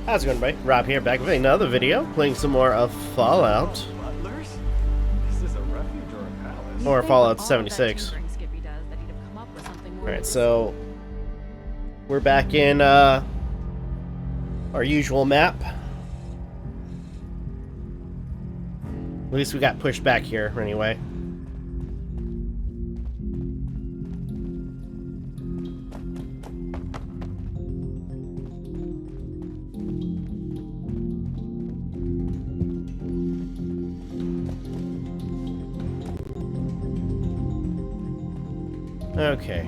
How's it going, everybody? Rob here, back with another video, playing some more of Fallout. Is this a refuge or a palace? Or Fallout 76. Alright, so we're back in our usual map. At least we got pushed back here, anyway. Okay.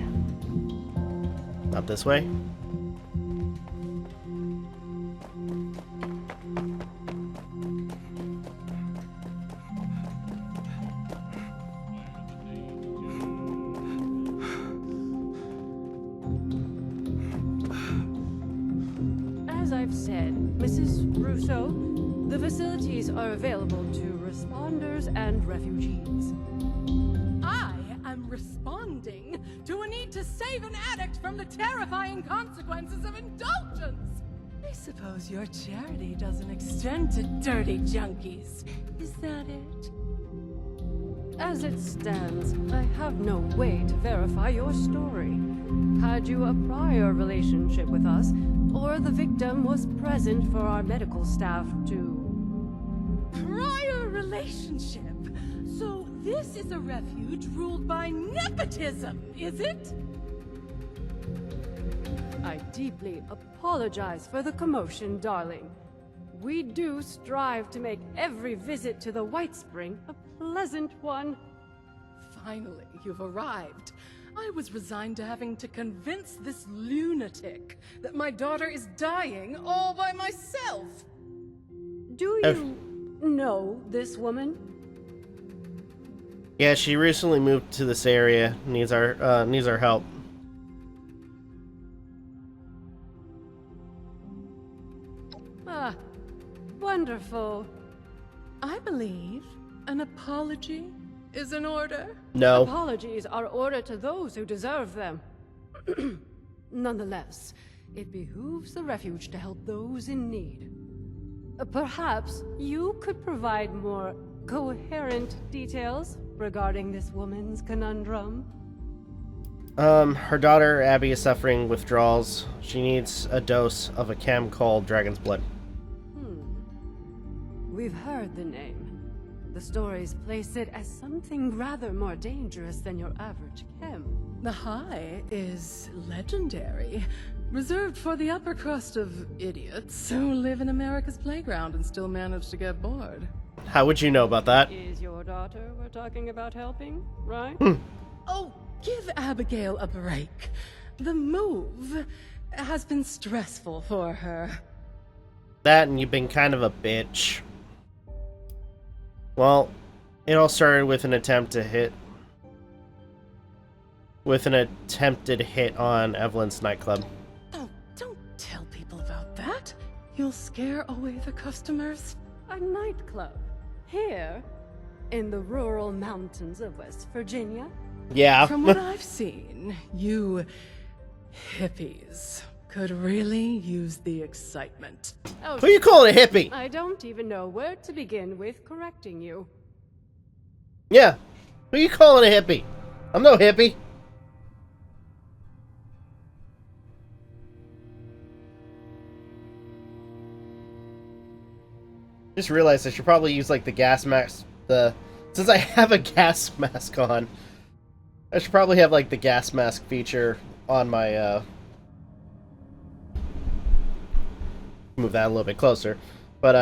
Not this way. As I've said, Mrs. Russo, the facilities are available to responders and refugees. I am responding to a need to save an addict from the terrifying consequences of indulgence. I suppose your charity doesn't extend to dirty junkies. Is that it? As it stands, I have no way to verify your story. Had you a prior relationship with us, or the victim was present for our medical staff to... Prior relationship? So this is a refuge ruled by nepotism, is it? I deeply apologize for the commotion, darling. We do strive to make every visit to the White Spring a pleasant one. Finally, you've arrived. I was resigned to having to convince this lunatic that my daughter is dying all by myself. Do you know this woman? Yeah, she recently moved to this area. Needs our help. Ah, wonderful. I believe an apology is in order. No. Apologies are ordered to those who deserve them. Nonetheless, it behooves the refuge to help those in need. Perhaps you could provide more coherent details regarding this woman's conundrum. Her daughter Abby is suffering withdrawals. She needs a dose of a chem called Dragon's Blood. We've heard the name. The stories place it as something rather more dangerous than your average chem. The high is legendary, reserved for the upper crust of idiots who live in America's playground and still manage to get bored. How would you know about that? Is your daughter we're talking about helping, right? Oh, give Abigail a break. The move has been stressful for her. That and you've been kind of a bitch. Well, it all started with an attempted hit on Evelyn's nightclub. Oh, don't tell people about that. You'll scare away the customers. A nightclub? Here? In the rural mountains of West Virginia? Yeah. From what I've seen, you hippies could really use the excitement. Oh, Who you calling a hippie? I don't even know where to begin with correcting you. Yeah. Who you calling a hippie? I'm no hippie. Just realized I should probably use like the gas mask. Since I have a gas mask on, I should probably have like the gas mask feature on my. Move that a little bit closer, but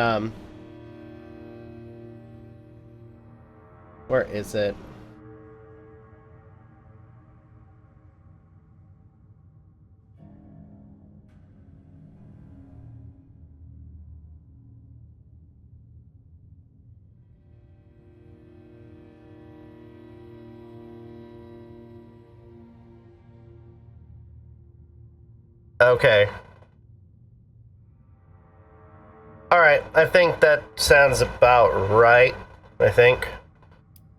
where is it? Okay. Alright, I think that sounds about right, I think.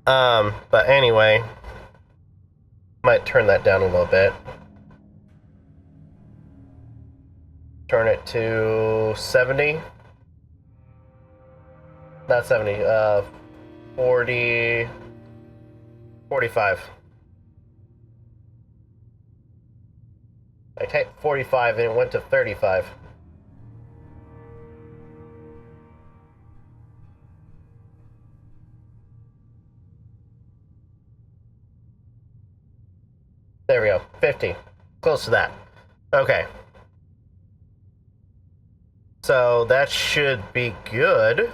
But anyway, might turn that down a little bit. turn it to 70. Not 70, 40, 45. I typed 45 and it went to 35. There we go, 50. Close to that. Okay. So that should be good,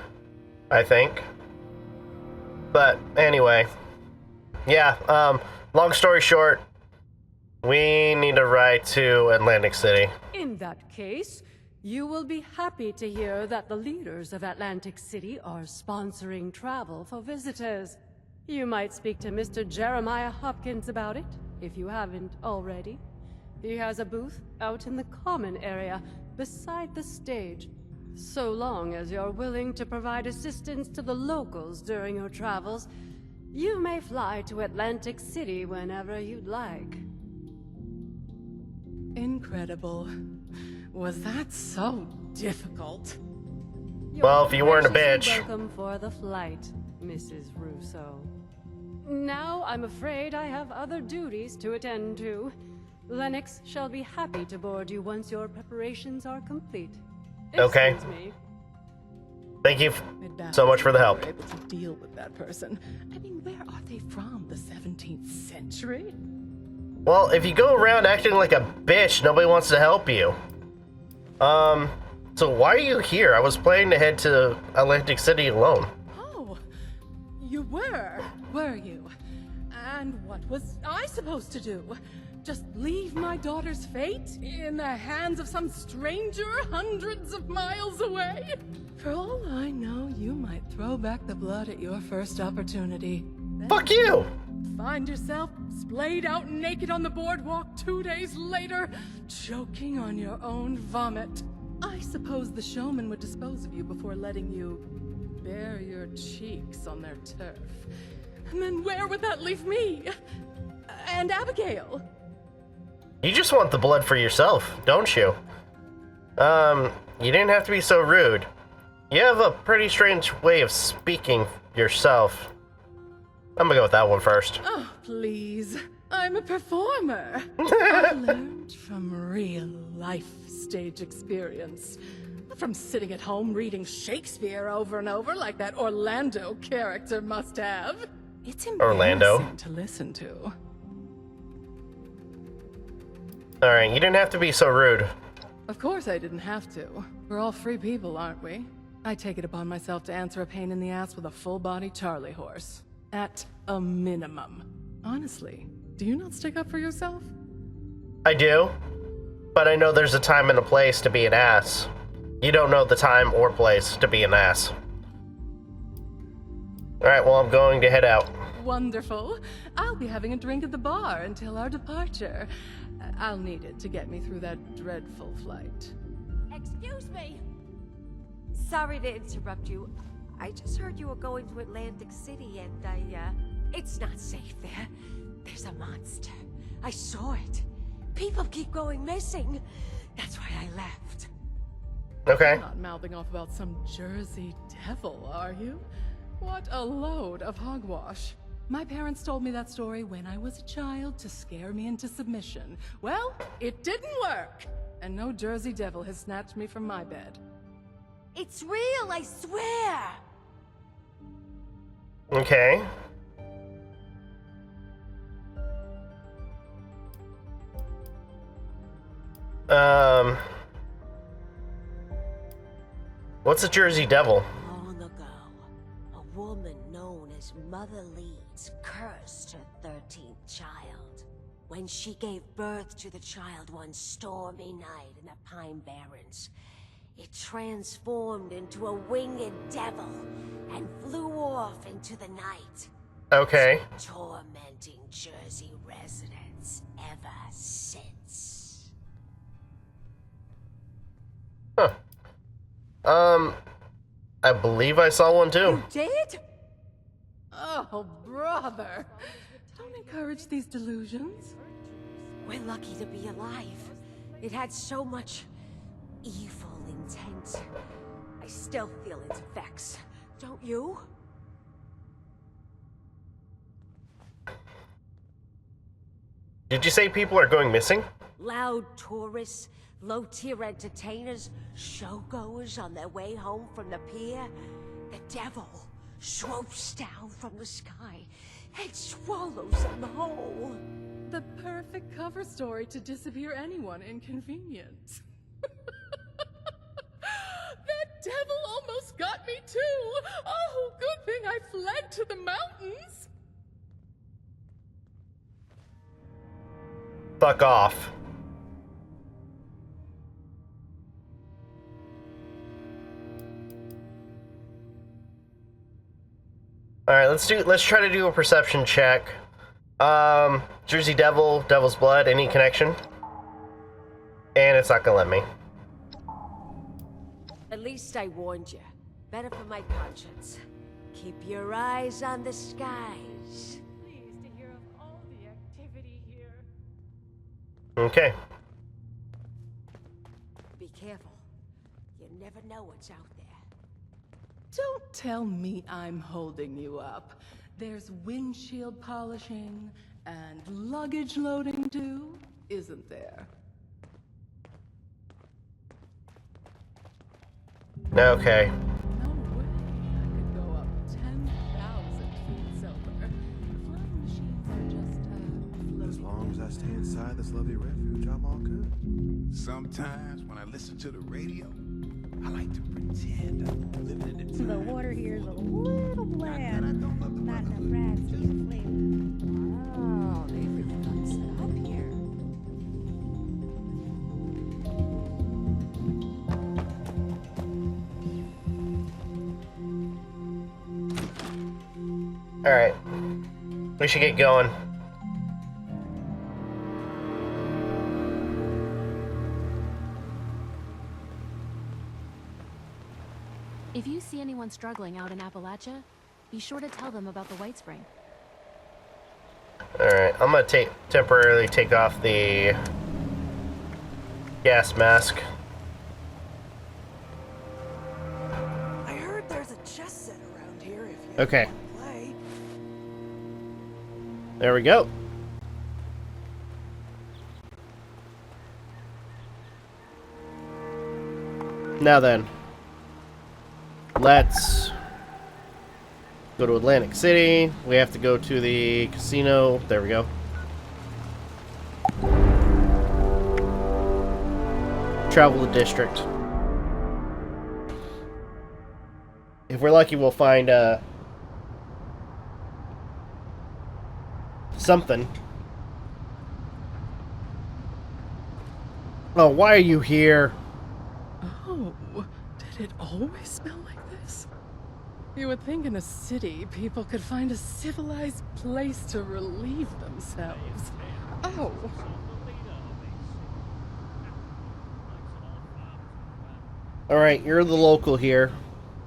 I think. But anyway, yeah, long story short, we need to ride to Atlantic City. In that case, you will be happy to hear that the leaders of Atlantic City are sponsoring travel for visitors. You might speak to Mr. Jeremiah Hopkins about it, if you haven't already. He has a booth out in the common area, beside the stage. So long as you're willing to provide assistance to the locals during your travels, you may fly to Atlantic City whenever you'd like. Incredible. Was that so difficult? Well, if you weren't a graciously bitch. Welcome for the flight, Mrs. Russo. Now, I'm afraid I have other duties to attend to. Lennox shall be happy to board you once your preparations are complete. Okay. Excuse me. Thank you so much for the help. Were able to deal with that person. I mean, where are they from? The 17th century? Well, if you go around acting like a bitch, nobody wants to help you. So why are you here? I was planning to head to Atlantic City alone. Oh, you were you? And what was I supposed to do? Just leave my daughter's fate in the hands of some stranger hundreds of miles away? For all I know, you might throw back the blood at your first opportunity. Fuck you! Find yourself splayed out naked on the boardwalk 2 days later, choking on your own vomit. I suppose the showman would dispose of you before letting you bare your cheeks on their turf. And then where would that leave me? And Abigail? You just want the blood for yourself, don't you? You didn't have to be so rude. You have a pretty strange way of speaking yourself. I'm gonna go with that one first. Oh, please. I'm a performer. I learned from real life stage experience. From sitting at home reading Shakespeare over and over like that Orlando character must have. It's embarrassing to listen to. Alright, you didn't have to be so rude. Of course I didn't have to. We're all free people, aren't we? I take it upon myself to answer a pain in the ass with a full-body Charlie horse. At a minimum. Honestly, do you not stick up for yourself? I do, but I know there's a time and a place to be an ass. You don't know the time or place to be an ass. Alright, well, I'm going to head out. Wonderful. I'll be having a drink at the bar until our departure. I'll need it to get me through that dreadful flight. Excuse me! Sorry to interrupt you. I just heard you were going to Atlantic City and it's not safe there. There's a monster. I saw it. People keep going missing. That's why I left. Okay. You're not mouthing off about some Jersey devil, are you? What a load of hogwash. My parents told me that story when I was a child to scare me into submission. Well, it didn't work. And no Jersey devil has snatched me from my bed. It's real, I swear! Okay. What's a Jersey Devil? Long ago, a woman known as Mother Leeds cursed her 13th child. When she gave birth to the child one stormy night in the Pine Barrens, it transformed into a winged devil and flew off into the night. Okay. Tormenting Jersey residents ever since. Huh. I believe I saw one too. You did? Oh, brother. Don't encourage these delusions. We're lucky to be alive. It had so much evil intent. I still feel its effects, don't you? Did you say people are going missing? Loud tourists, low-tier entertainers, showgoers on their way home from the pier. The devil swoops down from the sky and swallows them whole. The perfect cover story to disappear anyone inconvenient. That devil almost got me too! Oh, good thing I fled to the mountains! Fuck off. Alright, let's try to do a perception check. Jersey Devil, Devil's Blood, any connection? And it's not gonna let me. At least I warned you. Better for my conscience. Keep your eyes on the skies. Pleased to hear of all the activity here. Okay. Be careful. You never know what's out there. Don't tell me I'm holding you up. There's windshield polishing and luggage loading too, isn't there? Okay. No way I could go up 10,000 feet silver. Flying machines are just, As long as I stay inside this lovely refuge, I'm all good. Sometimes when I listen to the radio, I like to pretend I'm living in the time. The water here is a little bland. I don't love the Not enough brotherhood. raspberry flavor. Oh, they really got set up here. Alright. We should get going. If you see anyone struggling out in Appalachia, be sure to tell them about the White Spring. Alright, I'm gonna temporarily take off the gas mask. I heard there's a chess set around here if you Okay, want to play. there we go. Now then, let's go to Atlantic City. We have to go to the casino. There we go. Travel the district. If we're lucky, we'll find something. Oh, why are you here? Oh, did it always smell like this? You would think in a city people could find a civilized place to relieve themselves. Oh, All right, you're the local here.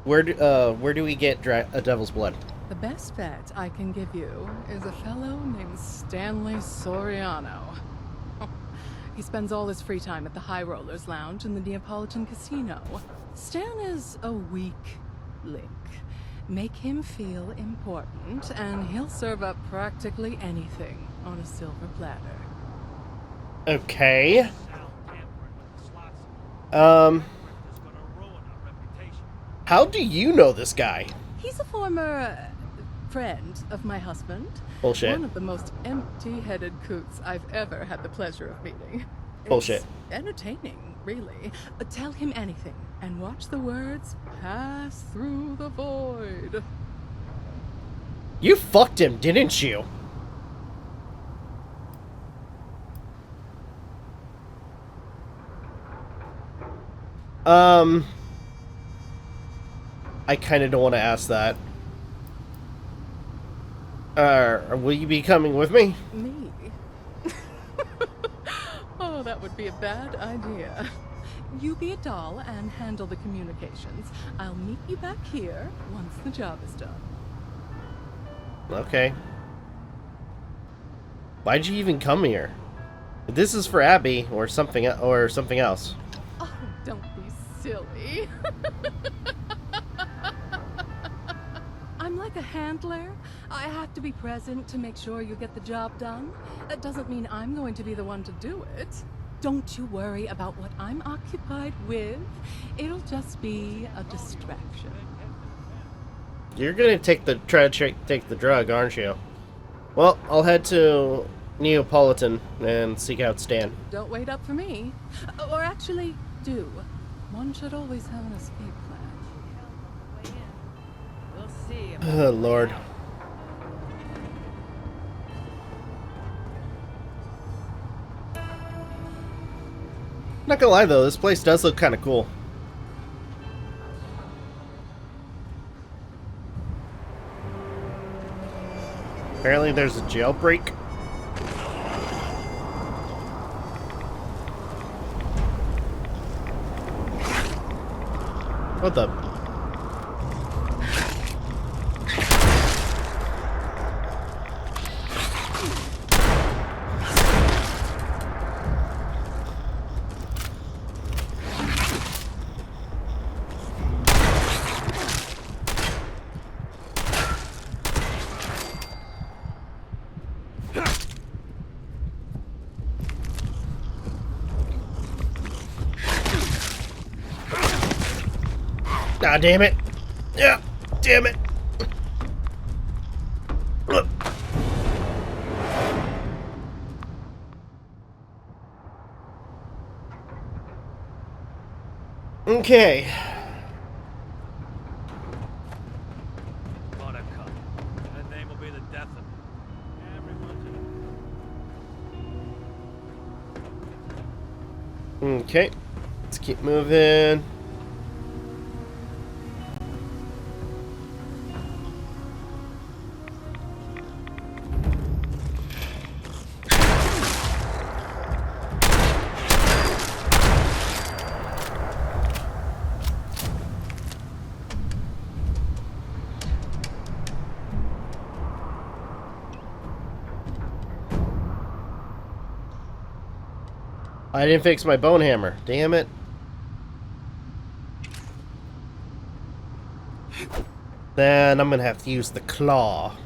Where do we get a Devil's Blood? the best bet I can give you is a fellow named Stanley Soriano. He spends all his free time at the High Rollers Lounge in the Neapolitan Casino. Stan is a weak link. Make him feel important, and he'll serve up practically anything on a silver platter. Okay. How do you know this guy? He's a former friend of my husband. Bullshit. One of the most empty-headed coots I've ever had the pleasure of meeting. Bullshit. It's entertaining, really. Tell him anything, and watch the words pass through the void. You fucked him, didn't you? I kind of don't want to ask that. Will you be coming with me? Me? Oh, that would be a bad idea. You be a doll and handle the communications. I'll meet you back here once the job is done. Okay. Why'd you even come here? This is for Abby or something else. Oh, don't silly. I'm like a handler. I have to be present to make sure you get the job done. That doesn't mean I'm going to be the one to do it. Don't you worry about what I'm occupied with. It'll just be a distraction. You're gonna take the take the drug, aren't you? Well, I'll head to Neapolitan and seek out Stan. Don't wait up for me. Or actually, do. One should always have an escape plan. We'll see. Oh, Lord. Not gonna lie though, this place does look kind of cool. Apparently there's a jailbreak. What the? Ah, damn it. Yeah, damn it. Okay. Buttercup. That name will be the death of me. Everyone's Okay. Let's keep moving. I didn't fix my bone hammer. Damn it. Then I'm gonna have to use the claw.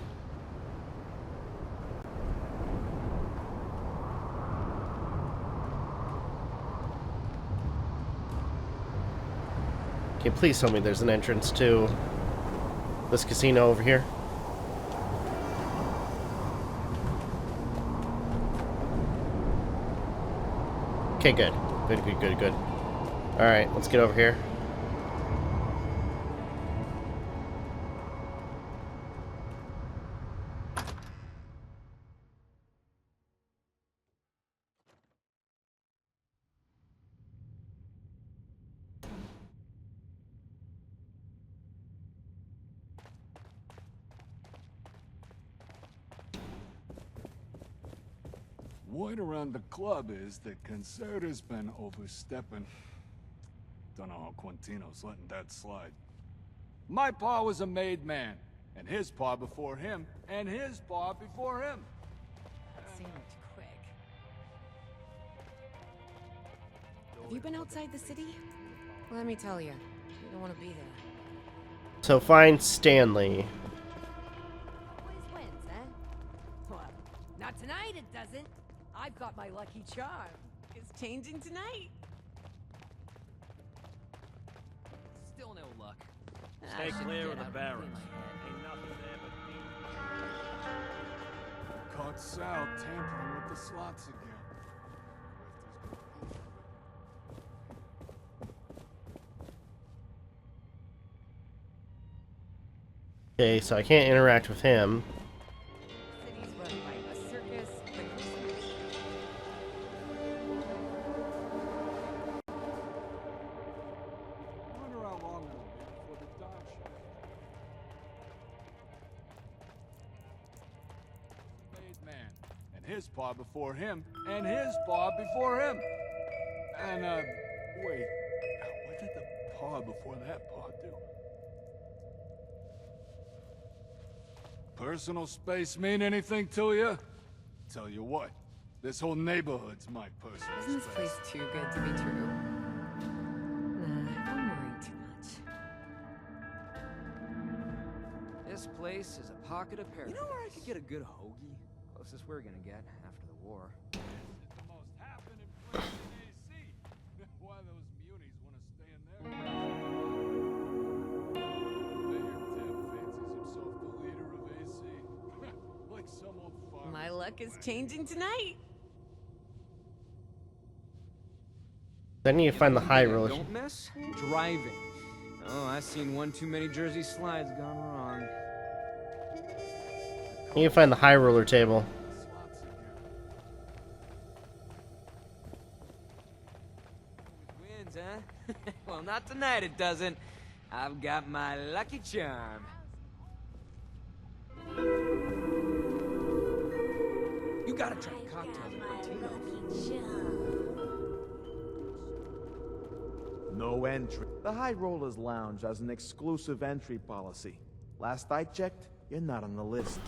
Okay, please tell me there's an entrance to this casino over here. Okay, good. Good. Alright, let's get over here. Word around the club is that Concerta's been overstepping. Don't know how Quintino's letting that slide. My pa was a made man, and his pa before him, and his pa before him. That seemed quick. Have you been outside the city? Let me tell you, you don't want to be there. So find Stanley. Always wins, eh? Well, not tonight it doesn't. I've got my lucky charm. It's changing tonight. Still no luck. Stay clear of the barracks. Ain't nothing there but Caught Sal tampering with the slots again. Okay, so I can't interact with him. City's run by a circus, the Christmas. I wonder how long it'll be before the dawn shift. Made man, and his pa before him, and his pa before him. And, wait, what did the pa before that pa do? Personal space mean anything to you? Tell you what, this whole neighborhood's my personal Isn't this space. place too good to be true? Nah, This place is a pocket of paradise. You know where I could get a good hoagie? Closest we're gonna get after the war. This is the most happening place in AC. Why those munis want to stay in there? Mayor Tim fancies himself the leader of AC. Like some old farmer. My luck is changing tonight. Then you find the high roller. Don't miss driving. Oh, I've seen one too many Jersey slides gone wrong. You can find the high roller table. Wins, huh? Well, not tonight it doesn't. I've got my lucky charm. You gotta try cocktails at Martino's. No entry. The High Rollers Lounge has an exclusive entry policy. Last I checked, you're not on the list.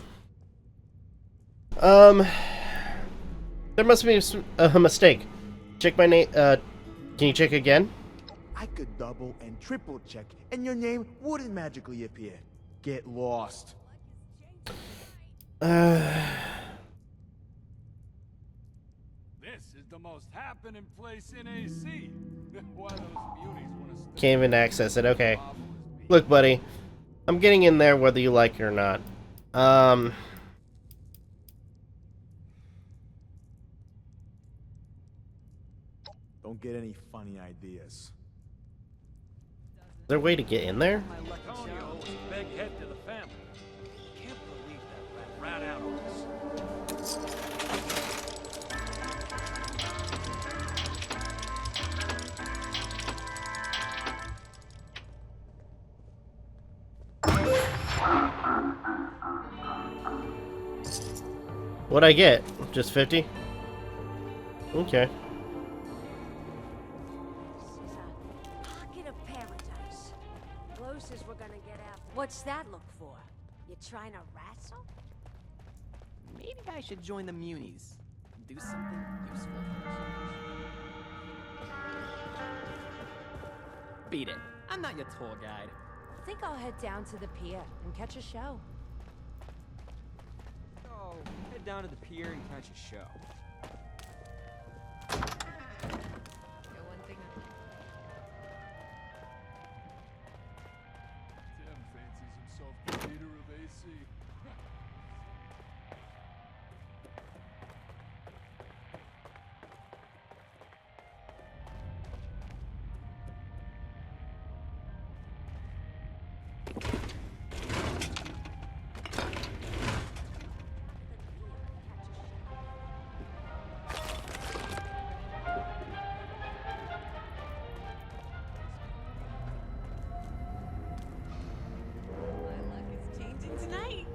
There must be a mistake. Check my name. Can you check again? I could double and triple check, and your name wouldn't magically appear. Get lost. This is the most happening place in AC. Why those munis want to stay. Can't even access it. Okay. Look, buddy. I'm getting in there whether you like it or not. Don't get any funny ideas. Is there a way to get in there? Antonio was a big head to the family. Can't believe that rat out on us. What'd I get? Just 50? Okay. Pocket of paradise. Closest we're gonna get out. What's that look for? You trying to wrestle? Maybe I should join the Munis. Do something useful. Beat it. I'm not your tour guide. I think I'll head down to the pier and catch a show. Oh, head down to the pier and catch a show. Tim fancies himself the leader of AC. My luck is changing tonight.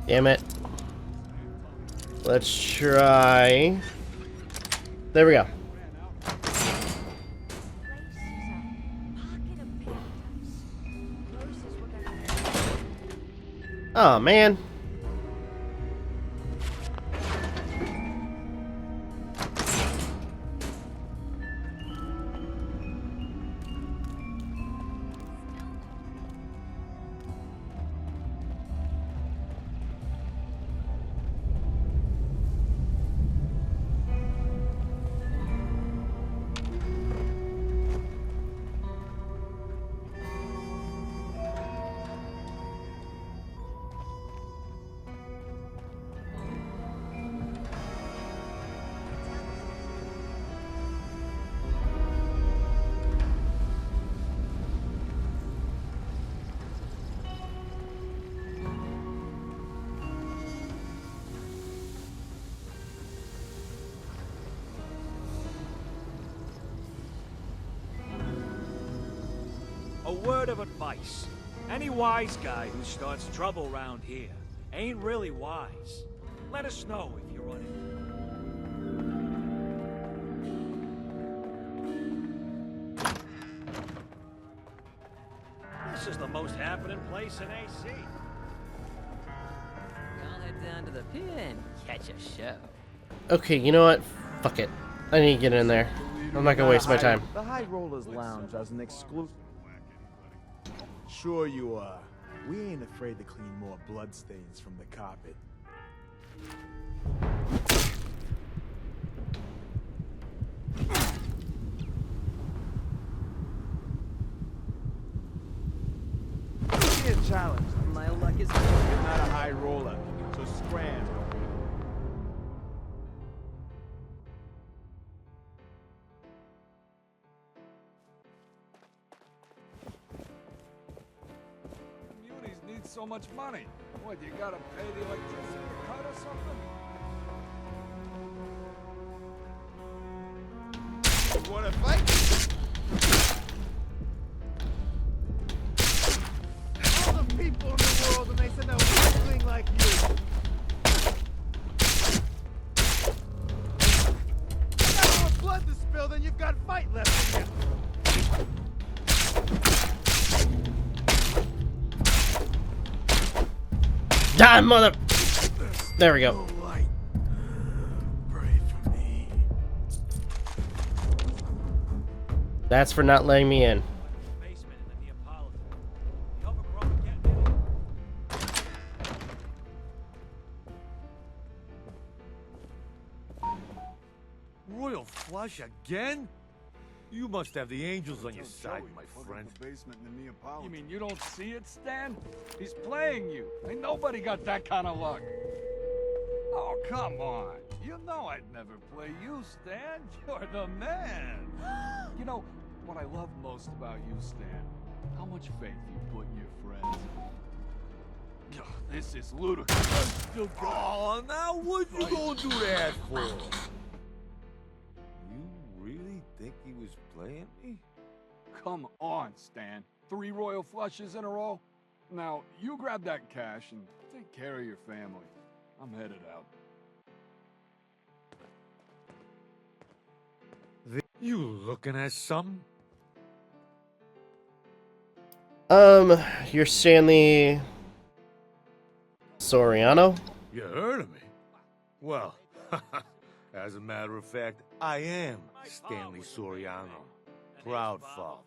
Damn it. Let's try. There we go. Oh, man. A word of advice. Any wise guy who starts trouble around here ain't really wise. Let us know if you run into it. is the most happening place in AC. I'll head down to the pier and catch a show. Okay, you know what? Fuck it. I need to get in there. I'm not gonna waste my time. The High Rollers Lounge as an exclusive. Sure you are. We ain't afraid to clean more bloodstains from the carpet. Be a challenge. My luck is You're not a high roller, so scram. Munis need so much money. What, you gotta pay the electricity cut or something? You wanna fight? All the people in the world, and they said that one thing like you. You got more blood to spill than you've got fight left in you. Die, mother. There we go. That's for not letting me in. Royal flush again? You must have the angels on your side, my friend. You mean you don't see it, Stan? He's playing you. Ain't nobody got that kind of luck. Oh, come on. You know I'd never play you, Stan. You're the man. You know, what I love most about you, Stan, how much faith you put in your friends. Ugh, this is ludicrous. I'm still going. Oh, now what you gonna do that for? You really think he was playing me? Come on, Stan. 3 royal flushes in a row? Now, you grab that cash and take care of your family. I'm headed out. You looking at something? You're Stanley Soriano? You heard of me? Well, as a matter of fact, I am Stanley Soriano. Proud father,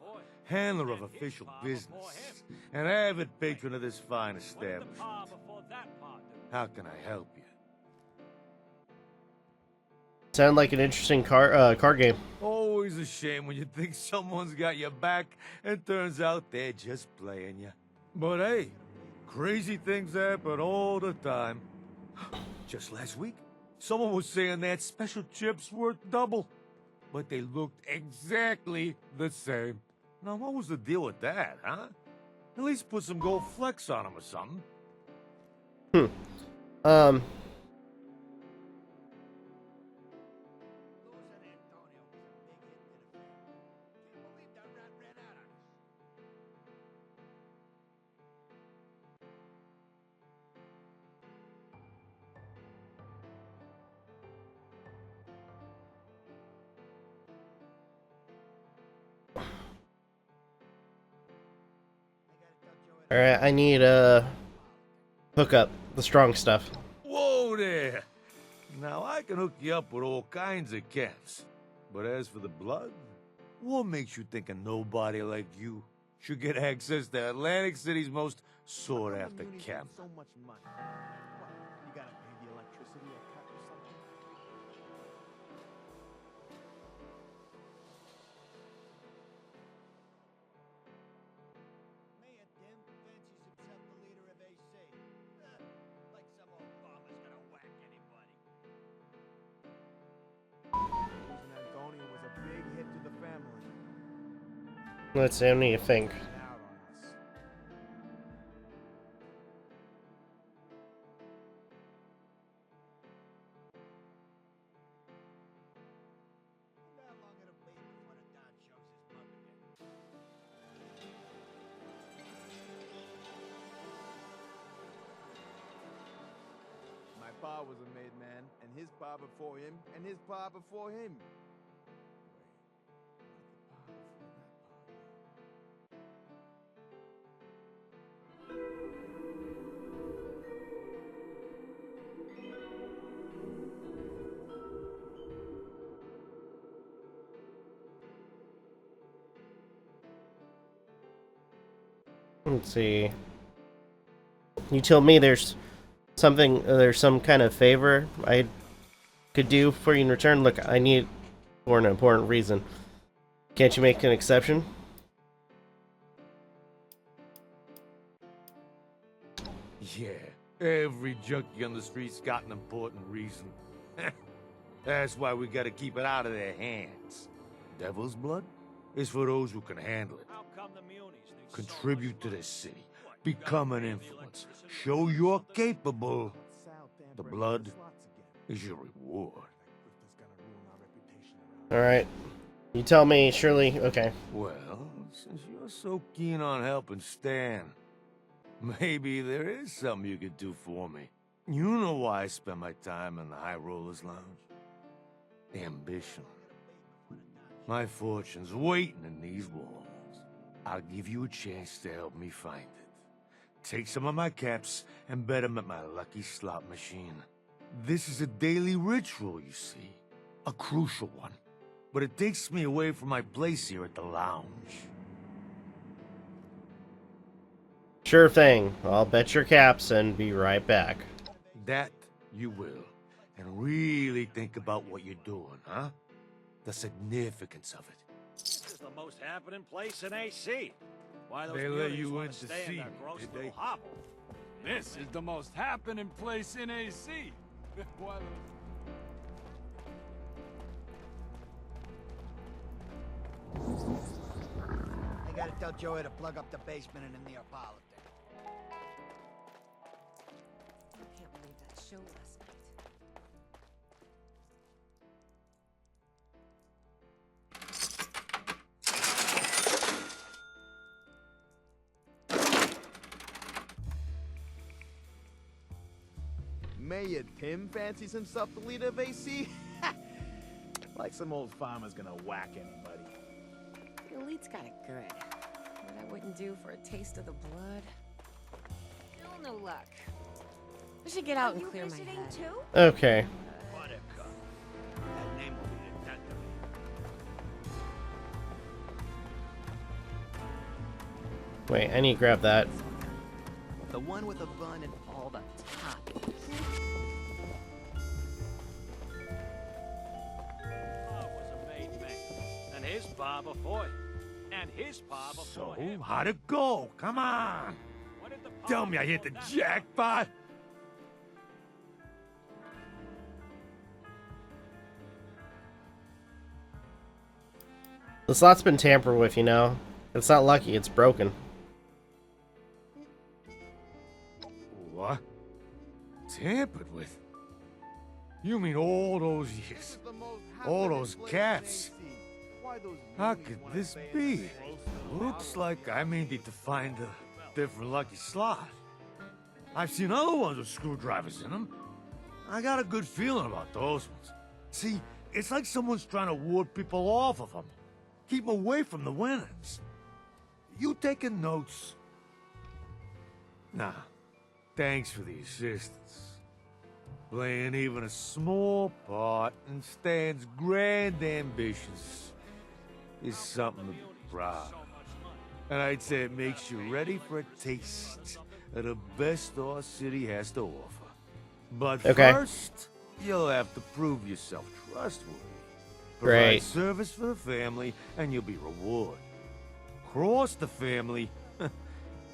handler of official business, and avid patron of this fine establishment. How can I help you? Sound like an interesting card game. Always a shame when you think someone's got your back and turns out they're just playing you. But hey, crazy things happen all the time. Just last week, someone was saying that special chips worth double, but they looked exactly the same. Now, what was the deal with that, huh? At least put some gold flecks on them or something. Alright, I need hook up the strong stuff. Whoa there! Now, I can hook you up with all kinds of camps. But as for the blood, what makes you think a nobody like you should get access to Atlantic City's most sought-after camp? So much money. What, you gotta pay the electricity or cut or something? Mayor Dim fancies himself the leader of AC. Like some old farmer's gonna whack anybody. Losing Antonio was a big hit to the family. Let's see, I need to think. Out on us. Wonder how long it'll be before the Don shows his mug again. My pa was a made man, and his pa before him, and his pa before him. Let's see. You tell me there's some kind of favor I could do for you in return. Look, I need it for an important reason. Can't you make an exception? Yeah, every junkie on the street's got an important reason. That's why we gotta keep it out of their hands. Devil's blood is for those who can handle it. How come the munis need Contribute to the city. Become an influence. Show you're capable. The blood is your reward. Alright. You tell me, surely. Okay. Well, since you're so keen on helping Stan, maybe there is something you could do for me. You know why I spend my time in the High Rollers Lounge? Ambition. My fortune's waiting in these walls. I'll give you a chance to help me find it. Take some of my caps and bet them at my lucky slot machine. This is a daily ritual, you see. A crucial one. But it takes me away from my place here at the lounge. Sure thing. I'll bet your caps and be right back. That you will. And really think about what you're doing, huh? The significance of it. This is the most happening place in AC. Why those They let munis you wanna in to stay see in their me, gross did little they? hovel. This is the most happening place in AC. Why I gotta tell Joey to plug up the basement and the Neapolitan. I can't believe that show last night. Mayor Tim fancies himself the leader of AC? Like some old farmer's gonna whack anybody. The elite's got it good. What I wouldn't do for a taste of the blood. Still no luck. I should get out and clear my head. Too? Okay. Buttercup. That name will be the death of me. Wait, I need to grab that. The one with a bun and all the toppings. Bob was a made man. And his pa before him. And his pa before him. How'd it go? Come on! What did the pa Tell me I hit the before that? jackpot! The slot's been tampered with, you know. It's not lucky, it's broken. What? Tampered with? You mean all those years? All those cats? How could this be? Looks like I may need to find a different lucky slot. I've seen other ones with screwdrivers in them. I got a good feeling about those ones. See, it's like someone's trying to ward people off of them. Keep them away from the winners. You taking notes? Nah. Thanks for the assistance. Playing even a small part in Stan's grand ambitions is something to be proud of. And I'd say it makes you ready for a taste of the best our city has to offer. But first, you'll have to prove yourself trustworthy. Provide Great. service for the family, and you'll be rewarded. Cross the family,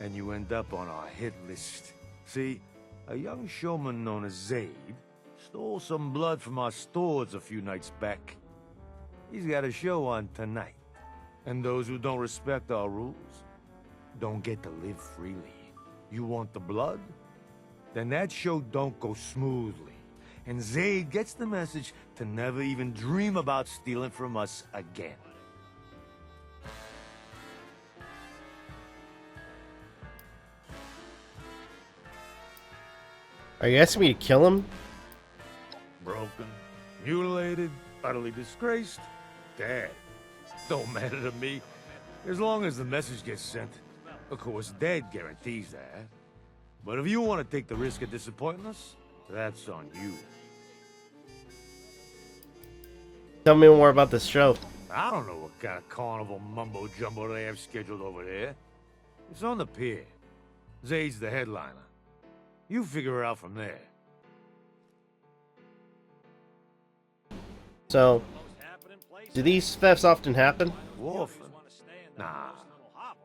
and you end up on our hit list. See, a young showman known as Zaid stole some blood from our stores a few nights back. He's got a show on tonight. And those who don't respect our rules don't get to live freely. You want the blood? Then that show don't go smoothly. And Zaid gets the message to never even dream about stealing from us again. Are you asking me to kill him? Broken, mutilated, utterly disgraced, dead. Don't matter to me, as long as the message gets sent. Of course, dead guarantees that. But if you want to take the risk of disappointing us, that's on you. Tell me more about this show. I don't know what kind of carnival mumbo-jumbo they have scheduled over there. It's on the pier. Zaid's the headliner. You figure it out from there. So, do these thefts often happen? Often? Nah.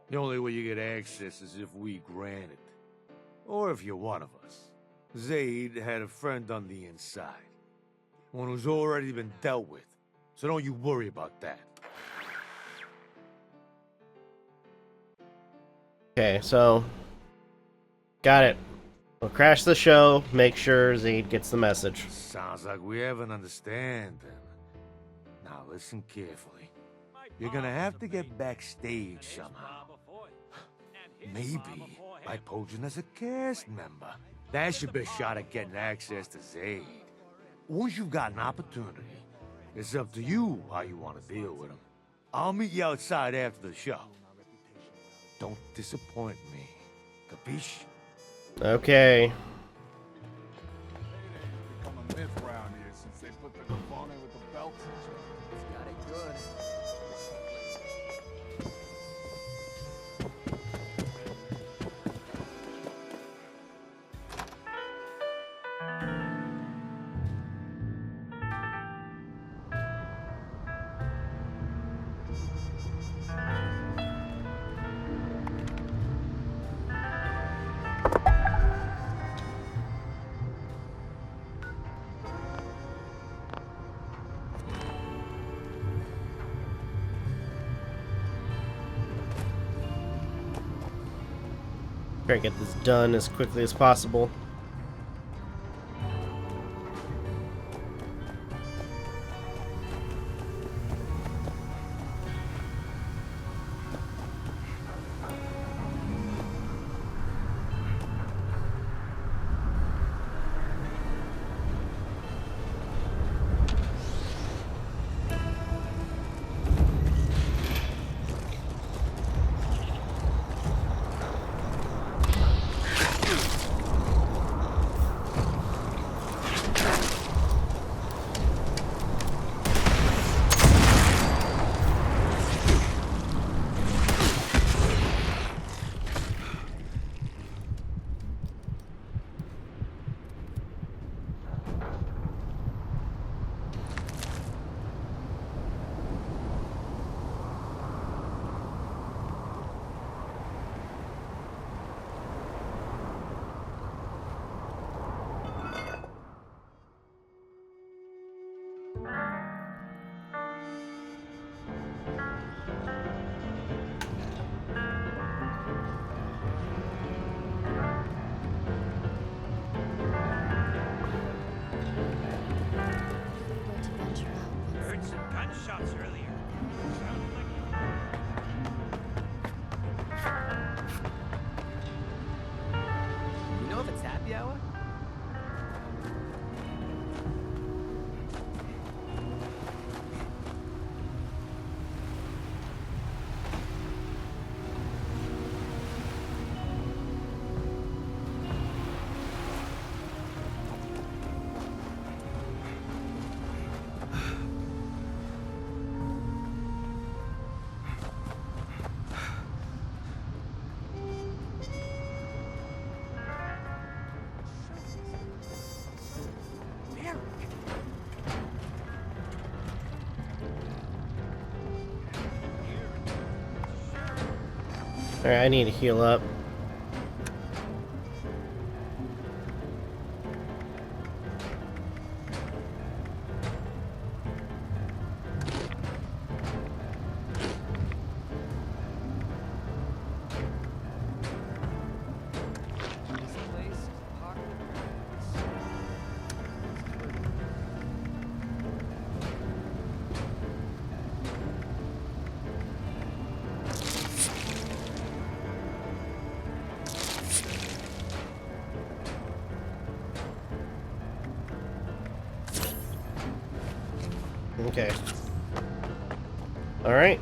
The only way you get access is if we grant it. Or if you're one of us. Zaid had a friend on the inside. One who's already been dealt with. So don't you worry about that. Okay, so... Got it. We'll crash the show, make sure Zaid gets the message. Sounds like we have an understanding. Now listen carefully. You're gonna have to get backstage somehow. Maybe by posing as a cast member. That's your best shot at getting access to Zaid. Once you've got an opportunity, it's up to you how you want to deal with him. I'll meet you outside after the show. Don't disappoint me. Capiche? Okay. Become a myth around here since they put the Gavone with the belt. It's got it good. Try to get this done as quickly as possible. Heard some gunshots earlier. You know if it's happy hour? Alright, I need to heal up. Okay. All right.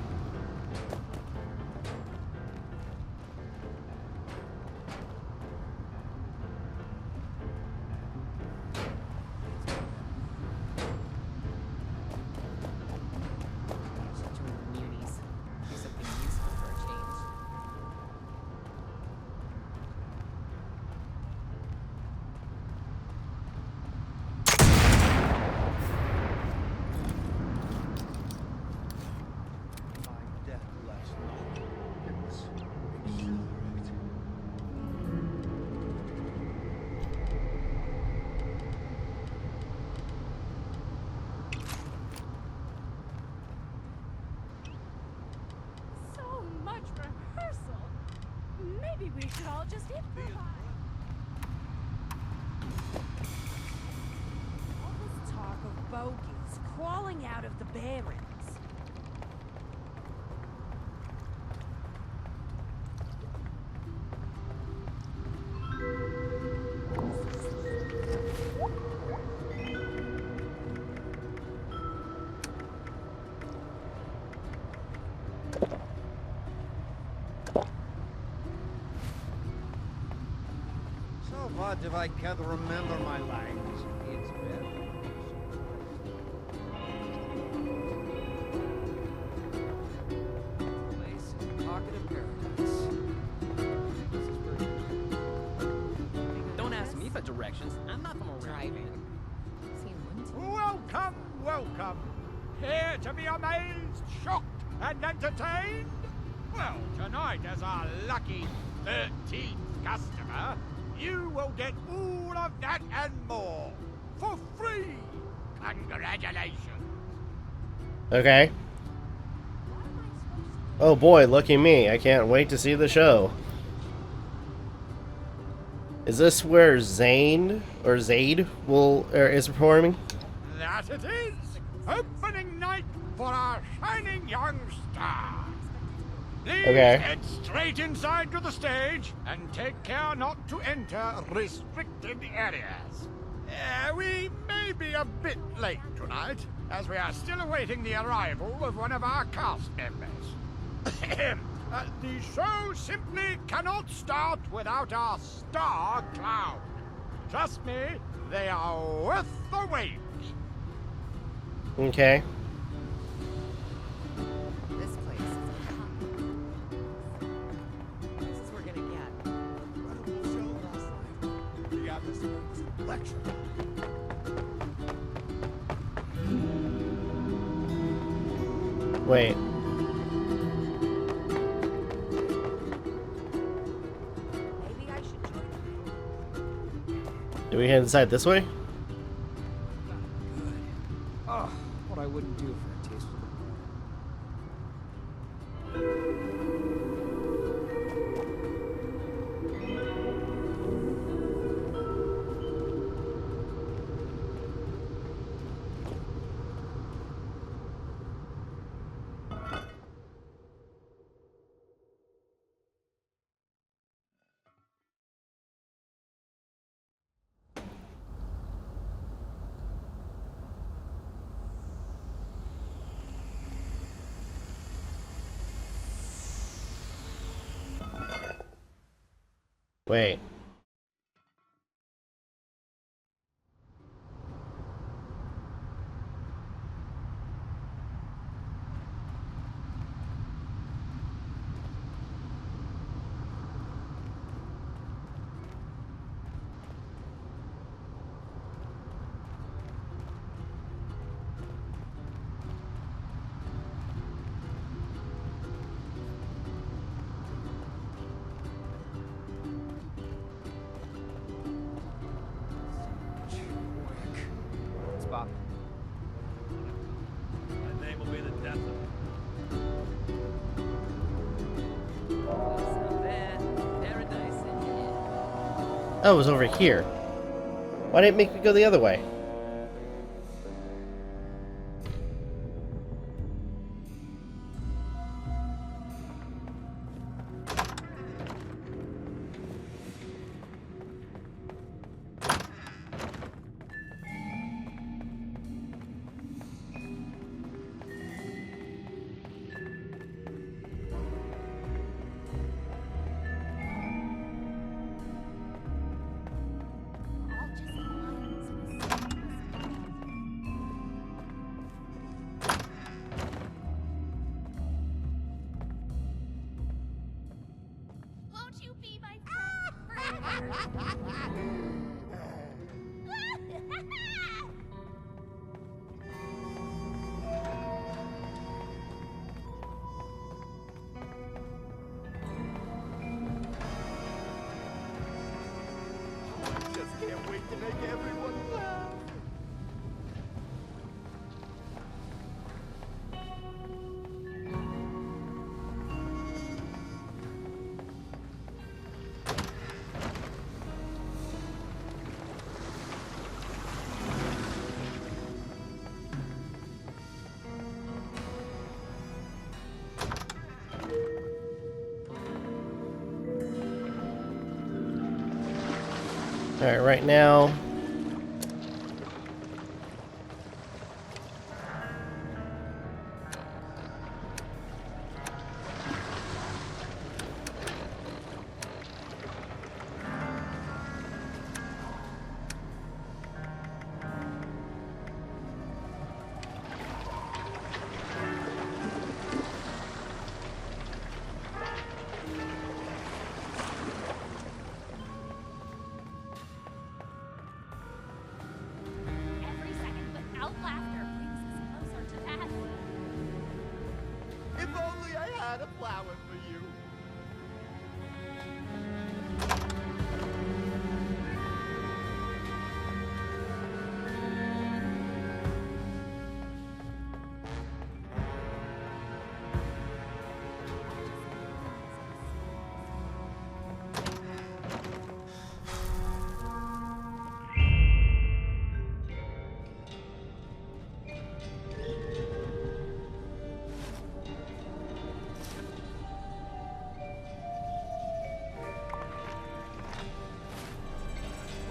Maybe we should all just improvise. All this talk of bogies crawling out of the barrens. What if I can't remember my lines? It's very... Place is a pocket of paradise. This is very... Don't ask me for directions. I'm not from around here. Welcome, welcome. Here to be amazed, shocked, and entertained? Well, tonight, as our lucky 13th customer, you will get all of that and more for free. Congratulations. Okay. Oh boy, lucky me. I can't wait to see the show. Is this where Zane or Zaid is performing? That it is. Opening night for our shining young star. Please head straight inside to the stage and take care not to enter restricted areas. We may be a bit late tonight, as we are still awaiting the arrival of one of our cast members. The show simply cannot start without our star clown. Trust me, they are worth the wait. Okay. This place is a hot. This is we're gonna get. Incredible show last night. The atmosphere was electric. Wait. Maybe I should join. Do we head inside this way? Oh, what I wouldn't do for a taste of the Wait. spot. My name will be the death of It's not bad. Paradise in here. Oh, it was over here. Why didn't it make me go the other way? Won't you be my friend? Just can't wait to make everyone laugh. Alright, right now. Every second without laughter brings us closer to death. If only I had a flower for you.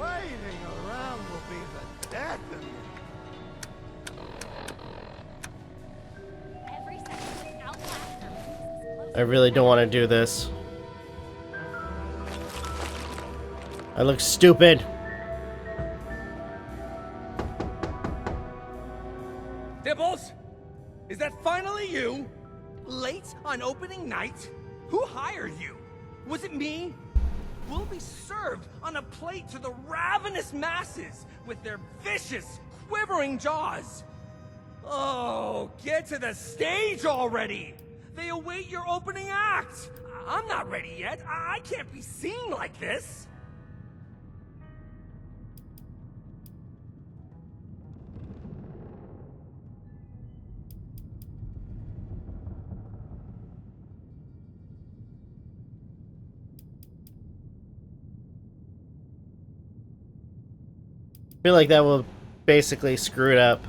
Waiting around will be the death of me. Every second without laughter brings us closer. I really don't want to do this. I look stupid. Dibbles? Is that finally you? Late on opening night? Who hired you? Was it me? We'll be served on a plate to the ravenous masses with their vicious, quivering jaws. Oh, get to the stage already! They await your opening act! I'm not ready yet. I can't be seen like this. I feel like that will basically screw it up.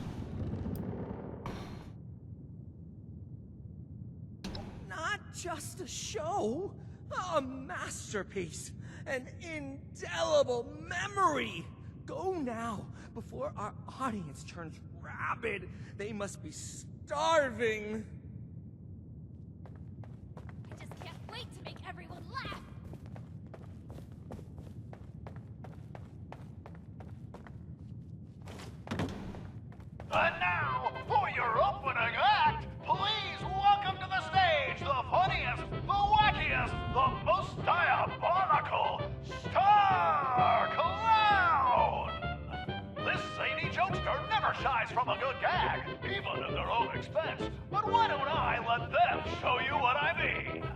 Not just a show, a masterpiece, an indelible memory. Go now, before our audience turns rabid. They must be starving. I just can't wait to make everyone laugh. And now, for your opening act, please welcome to the stage the funniest, the wackiest, the most diabolical Star Clown! This zany jokester never shies from a good gag, even at their own expense. But why don't I let them show you what I mean?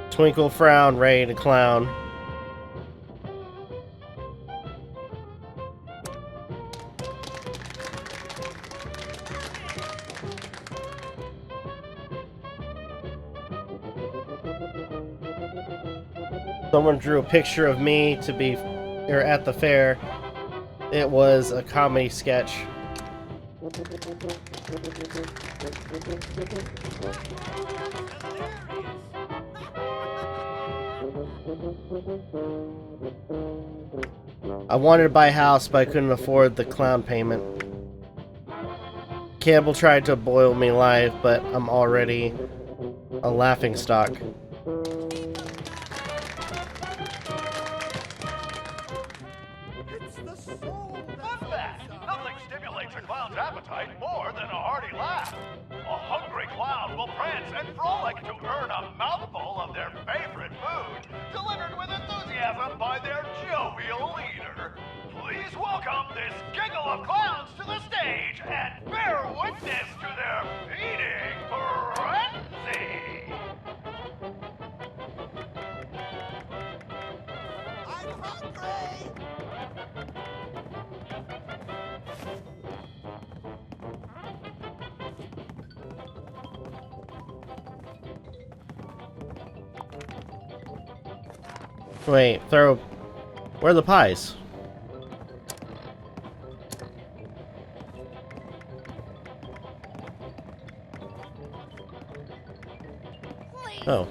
Twinkle, frown, ready to clown. Someone drew a picture of me to be or at the fair. It was a comedy sketch. I wanted to buy a house, but I couldn't afford the clown payment. Campbell tried to boil me alive, but I'm already a laughingstock. What's that? Nothing stimulates a clown's appetite more than a hearty laugh. A hungry clown will prance and frolic to earn a mouthful of their favorite food, delivered with enthusiasm by their jovial leader. Please welcome this giggle of clowns to the stage and bear witness to their eating frenzy. I'm hungry! Wait, throw... Where are the pies? Oh.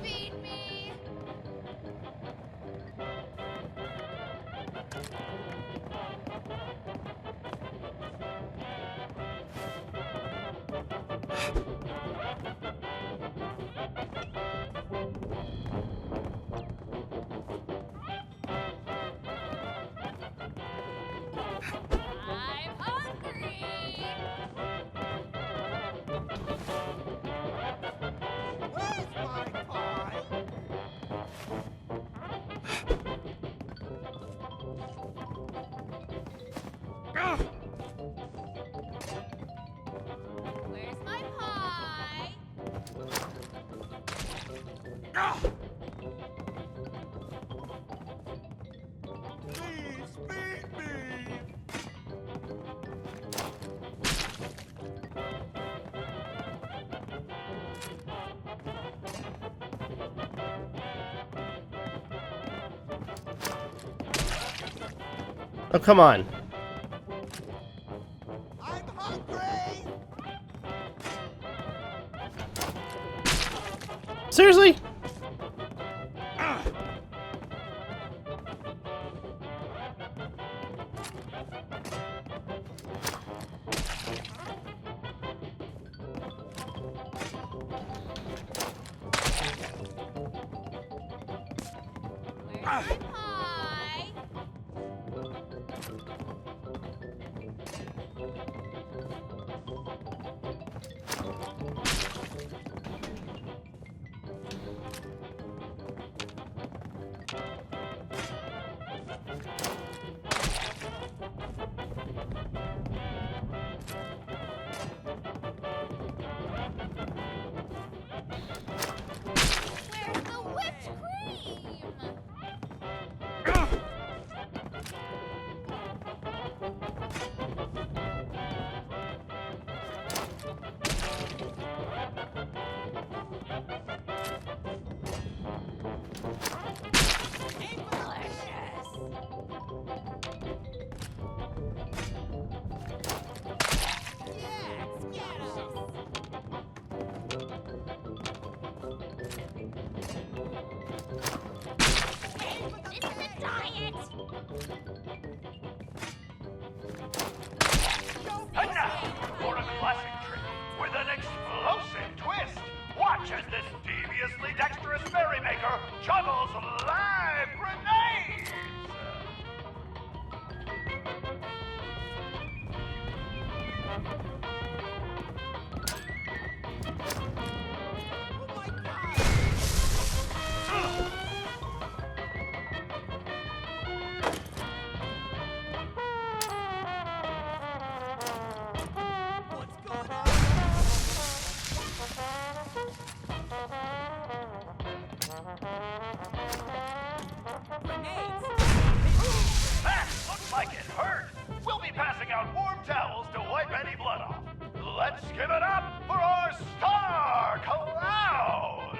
Where's my pie? Please feed me. Oh, come on. I'm hungry. Seriously? Where's my pie? Where's the whipped cream? And now, for a classic trick with an explosive twist. Watch as this deviously dexterous merrymaker juggles live grenades! That looks like it hurt. We'll be passing out warm towels to wipe any blood off. Let's give it up for our star clown!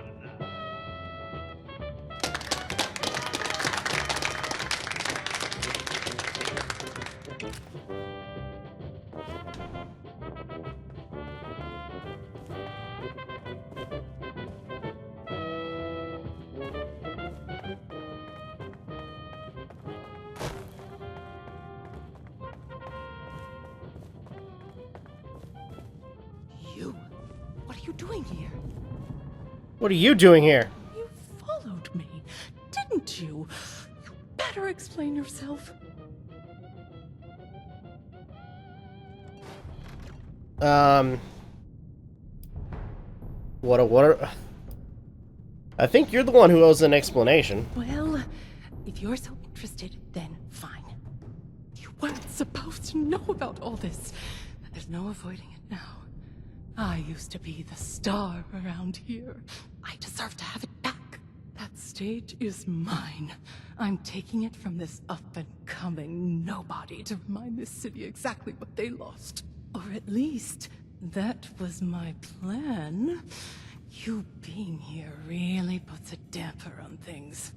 You? What are you doing here? What are you doing here? You followed me, didn't you? You better explain yourself. What I think you're the one who owes an explanation. Well, if you're so interested, then fine. You weren't supposed to know about all this. There's no avoiding it now. I used to be the star around here. I deserve to have it back. That stage is mine. I'm taking it from this up-and-coming nobody to remind this city exactly what they lost. Or at least, that was my plan. You being here really puts a damper on things.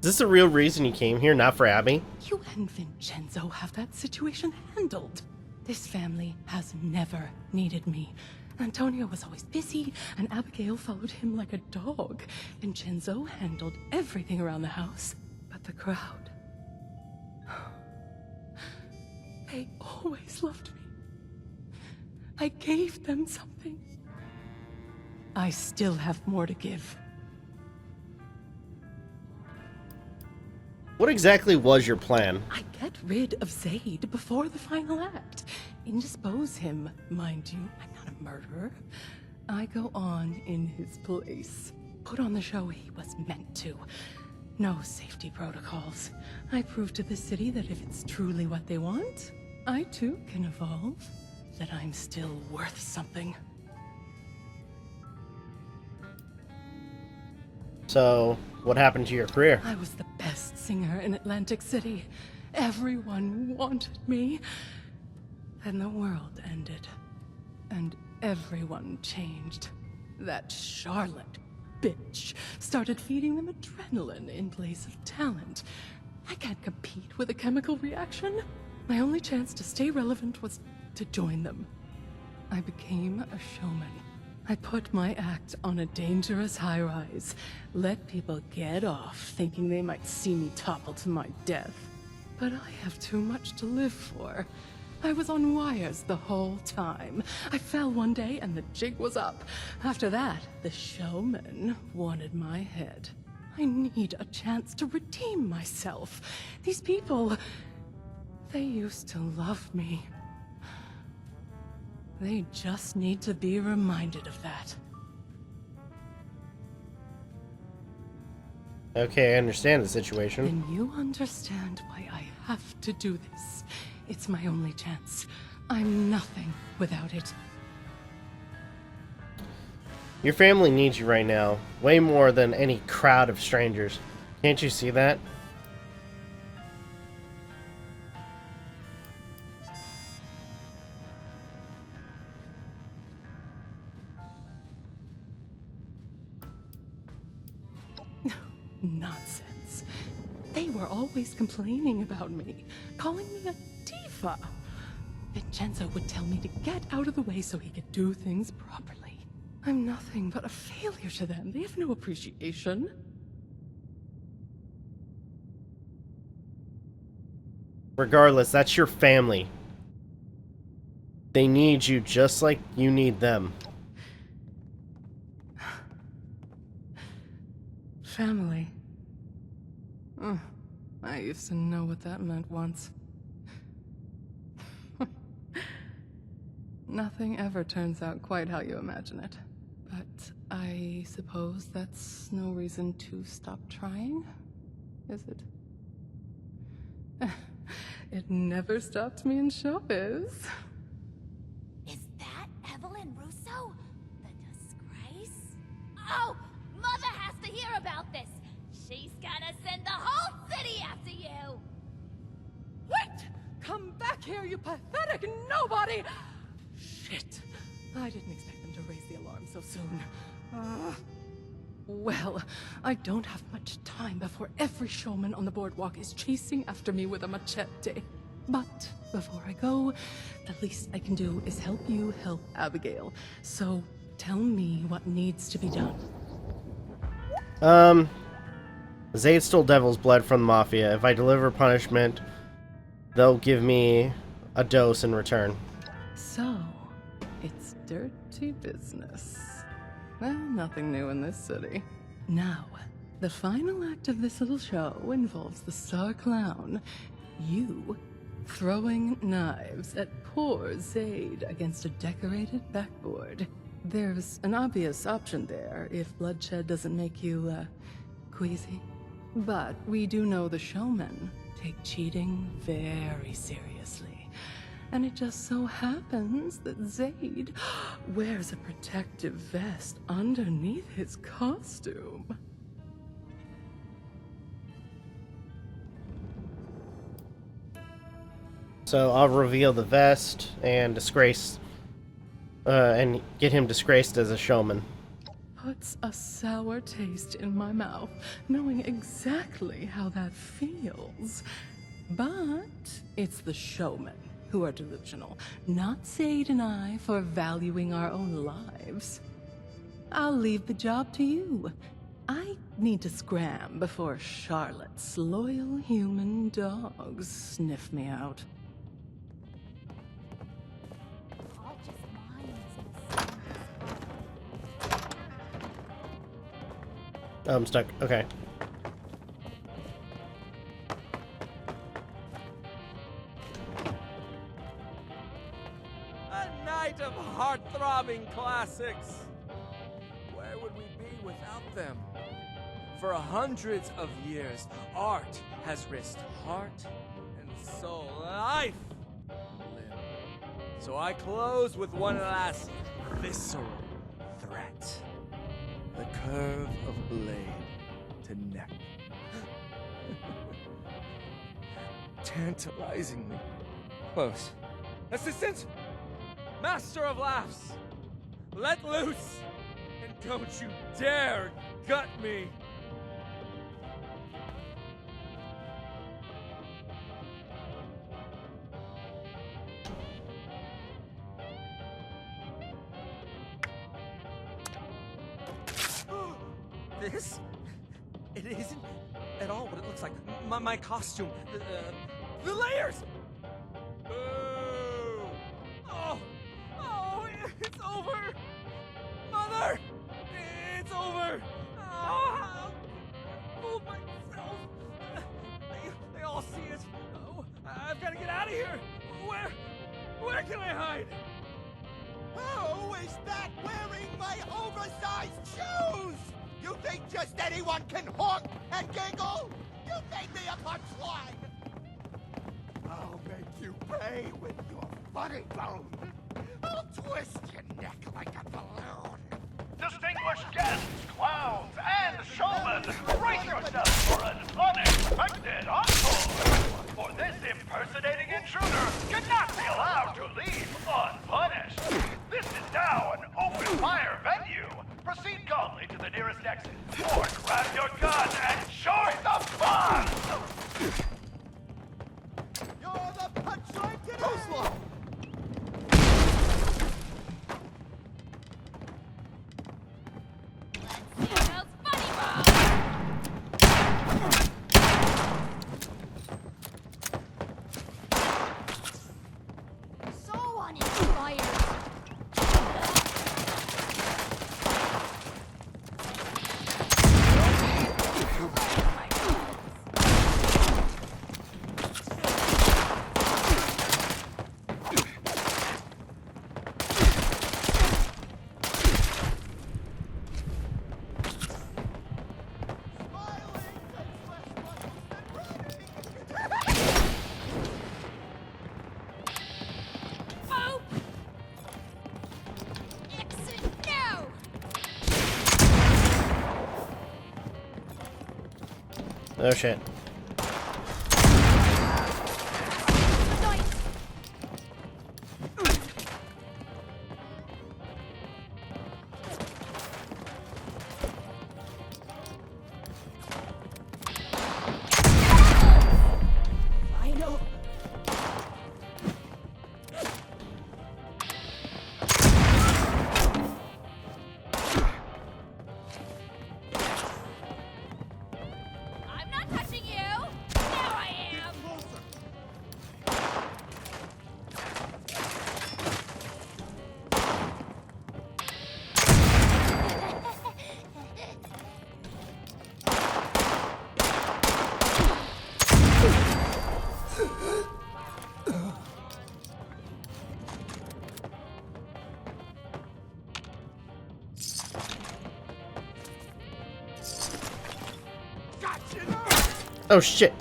Is this the real reason you came here, not for Abby? You and Vincenzo have that situation handled. This family has never needed me. Antonio was always busy, and Abigail followed him like a dog. Vincenzo handled everything around the house, but the crowd... They always loved me. I gave them something. I still have more to give. What exactly was your plan? I get rid of Zaid before the final act. Indispose him, mind you. I'm not a murderer. I go on in his place. Put on the show he was meant to. No safety protocols. I prove to the city that if it's truly what they want, I too can evolve. That I'm still worth something. So, what happened to your career? I was the best singer in Atlantic City. Everyone wanted me. Then the world ended. And everyone changed. That Charlotte bitch started feeding them adrenaline in place of talent. I can't compete with a chemical reaction. My only chance to stay relevant was to join them. I became a showman. I put my act on a dangerous high-rise, let people get off thinking they might see me topple to my death. But I have too much to live for. I was on wires the whole time. I fell one day and the jig was up. After that, the showman wanted my head. I need a chance to redeem myself. These people, they used to love me. They just need to be reminded of that. Okay, I understand the situation. Then you understand why I have to do this. It's my only chance. I'm nothing without it. Your family needs you right now, way more than any crowd of strangers. Can't you see that? Nonsense. They were always complaining about me, calling me a diva. Vincenzo would tell me to get out of the way so he could do things properly. I'm nothing but a failure to them. They have no appreciation. Regardless, that's your family. They need you just like you need them. Family. I used to know what that meant once. Nothing ever turns out quite how you imagine it. But I suppose that's no reason to stop trying, is it? It never stopped me in showbiz. Is that Evelyn Russo? The disgrace? Oh! Mother has to hear about this! She's gonna send the whole city after you! Wait! Come back here, you pathetic nobody! Shit. I didn't expect them to raise the alarm so soon. Well, I don't have much time before every showman on the boardwalk is chasing after me with a machete. But before I go, the least I can do is help you help Abigail. So tell me what needs to be done. Zaid stole Devil's blood from the Mafia. If I deliver punishment, they'll give me a dose in return. So, it's dirty business. Well, nothing new in this city. Now, the final act of this little show involves the star clown, you, throwing knives at poor Zaid against a decorated backboard. There's an obvious option there if bloodshed doesn't make you, queasy. But we do know the showmen take cheating very seriously. And it just so happens that Zaid wears a protective vest underneath his costume. So I'll reveal the vest and and get him disgraced as a showman. puts a sour taste in my mouth, knowing exactly how that feels. But it's the showmen who are delusional, not Sade and I for valuing our own lives. I'll leave the job to you. I need to scram before Charlotte's loyal human dogs sniff me out. Oh, I'm stuck. Okay. A night of heart-throbbing classics. Where would we be without them? For hundreds of years, art has risked heart and soul, life, limb. So I close with one last visceral threat. The curve of blade to neck. Tantalizingly close. Assistant! Master of laughs! Let loose! And don't you dare gut me! This? It isn't at all what it looks like. My costume. The layers! Boo! Oh, it's over! Mother! It's over! Oh, move myself! They all see it. Oh, I've got to get out of here! Where can I hide? Who is that wearing my oversized shoes? You think just anyone can honk and giggle? You made me a punchline! I'll make you pay with your funny bone. I'll twist your neck like a balloon. Distinguished guests, clowns, and showmen, brace yourselves for an unexpected encore! For this impersonating intruder cannot be allowed to leave unpunished. This is now an open fire venue. Proceed calmly to the nearest exit, or grab your gun and join the fun! You're the punchline today! Coastline! So uninspired. Oh shit. Oh shit.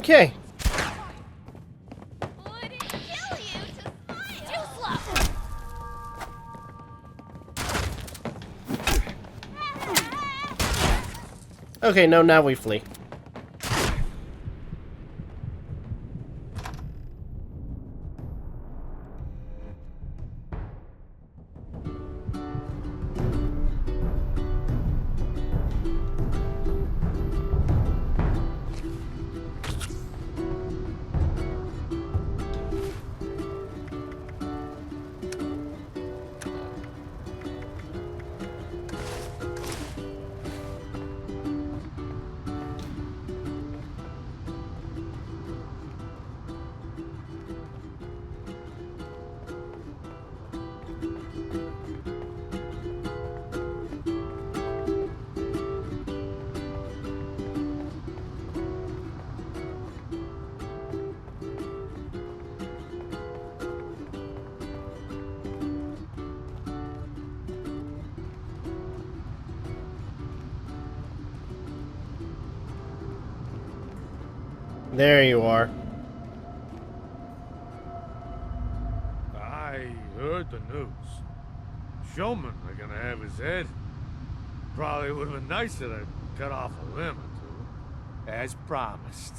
Okay. Would it kill you to smile? Too slow. Okay, no, now we flee. There you are. I heard the news. Showmen are gonna have his head. Probably would have been nicer to cut off a limb or two. As promised,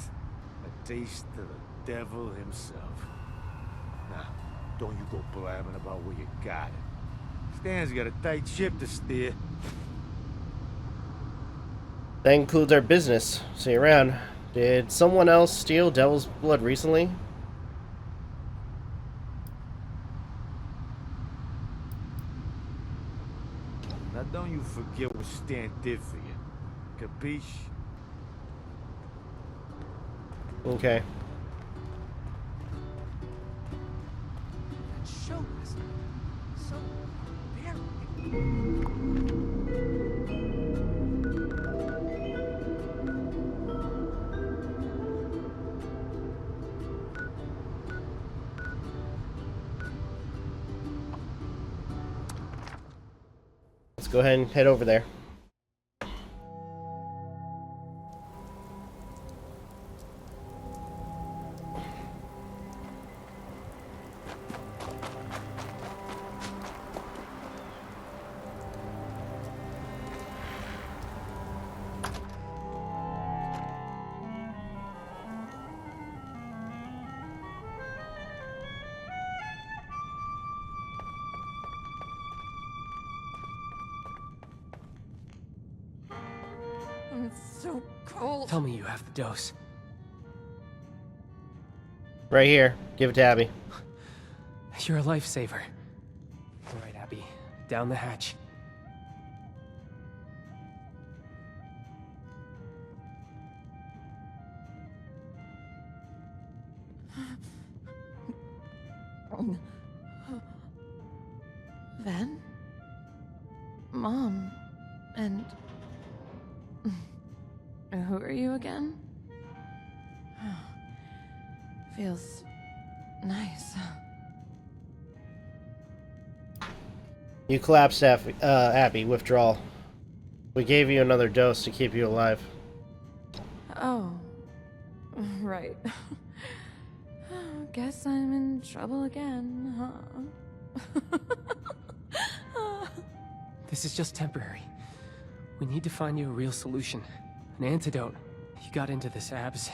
a taste of the devil himself. Now, don't you go blabbing about where you got it. Stan's got a tight ship to steer. That includes our business. See you around. Did someone else steal Devil's Blood recently? Now don't you forget what Stan did for you. Capiche? Okay. That show was so barbaric. Let's go ahead and head over there. It's so cold. Tell me you have the dose. Right here. Give it to Abby. You're a lifesaver. All right, Abby. Down the hatch. Then? Mom. And... who are you again? Feels nice. You collapsed, Abby. Withdrawal. We gave you another dose to keep you alive. Oh. Right. Guess I'm in trouble again, huh? This is just temporary. We need to find you a real solution. An antidote. You got into this abs.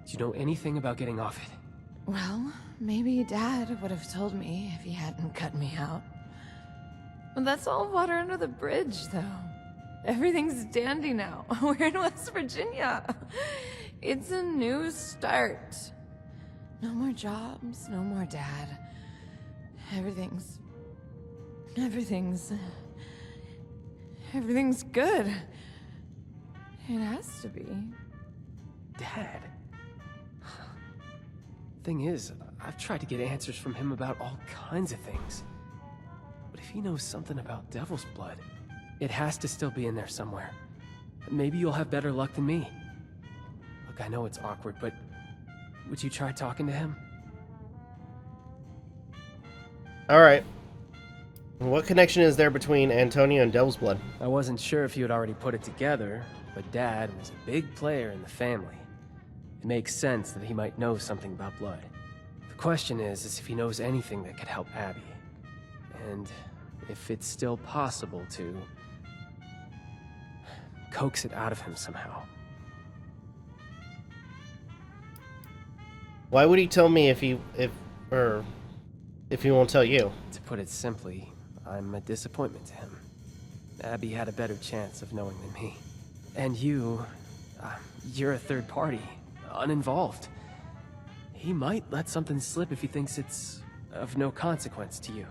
Do you know anything about getting off it? Well, maybe Dad would have told me if he hadn't cut me out. But that's all water under the bridge, though. Everything's dandy now. We're in West Virginia. It's a new start. No more jobs, no more Dad. Everything's good. It has to be. Dad? Thing is, I've tried to get answers from him about all kinds of things. But if he knows something about Devil's Blood, it has to still be in there somewhere. Maybe you'll have better luck than me. Look, I know it's awkward, but would you try talking to him? Alright. What connection is there between Antonio and Devil's Blood? I wasn't sure if you had already put it together, but Dad was a big player in the family. It makes sense that he might know something about blood. The question is if he knows anything that could help Abby. And if it's still possible to coax it out of him somehow. Why would he tell me if he won't tell you? To put it simply, I'm a disappointment to him. Abby had a better chance of knowing than me. And you're a third party, uninvolved. He might let something slip if he thinks it's of no consequence to you.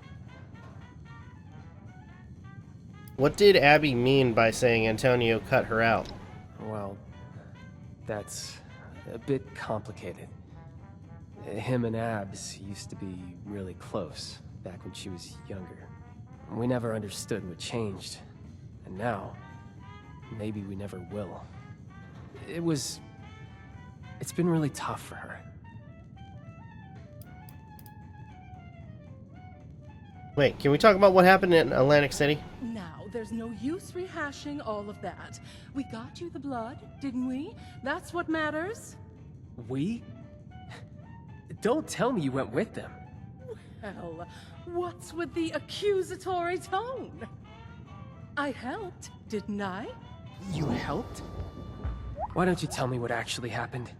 What did Abby mean by saying Antonio cut her out? Well, that's a bit complicated. Him and Abs used to be really close back when she was younger. We never understood what changed. And now, maybe we never will. It's been really tough for her. Wait, can we talk about what happened in Atlantic City? Now, there's no use rehashing all of that. We got you the blood, didn't we? That's what matters. We? Don't tell me you went with them. Well, what's with the accusatory tone? I helped, didn't I? You helped? Why don't you tell me what actually happened?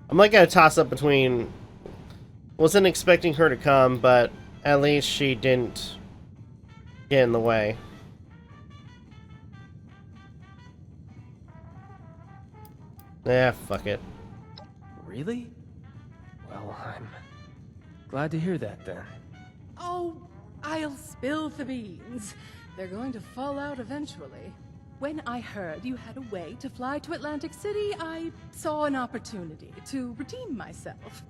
I'm like at a toss-up between... Wasn't expecting her to come, but at least she didn't get in the way. Yeah, fuck it. Really? Well, I'm glad to hear that then. Oh, I'll spill the beans. They're going to fall out eventually. When I heard you had a way to fly to Atlantic City, I saw an opportunity to redeem myself.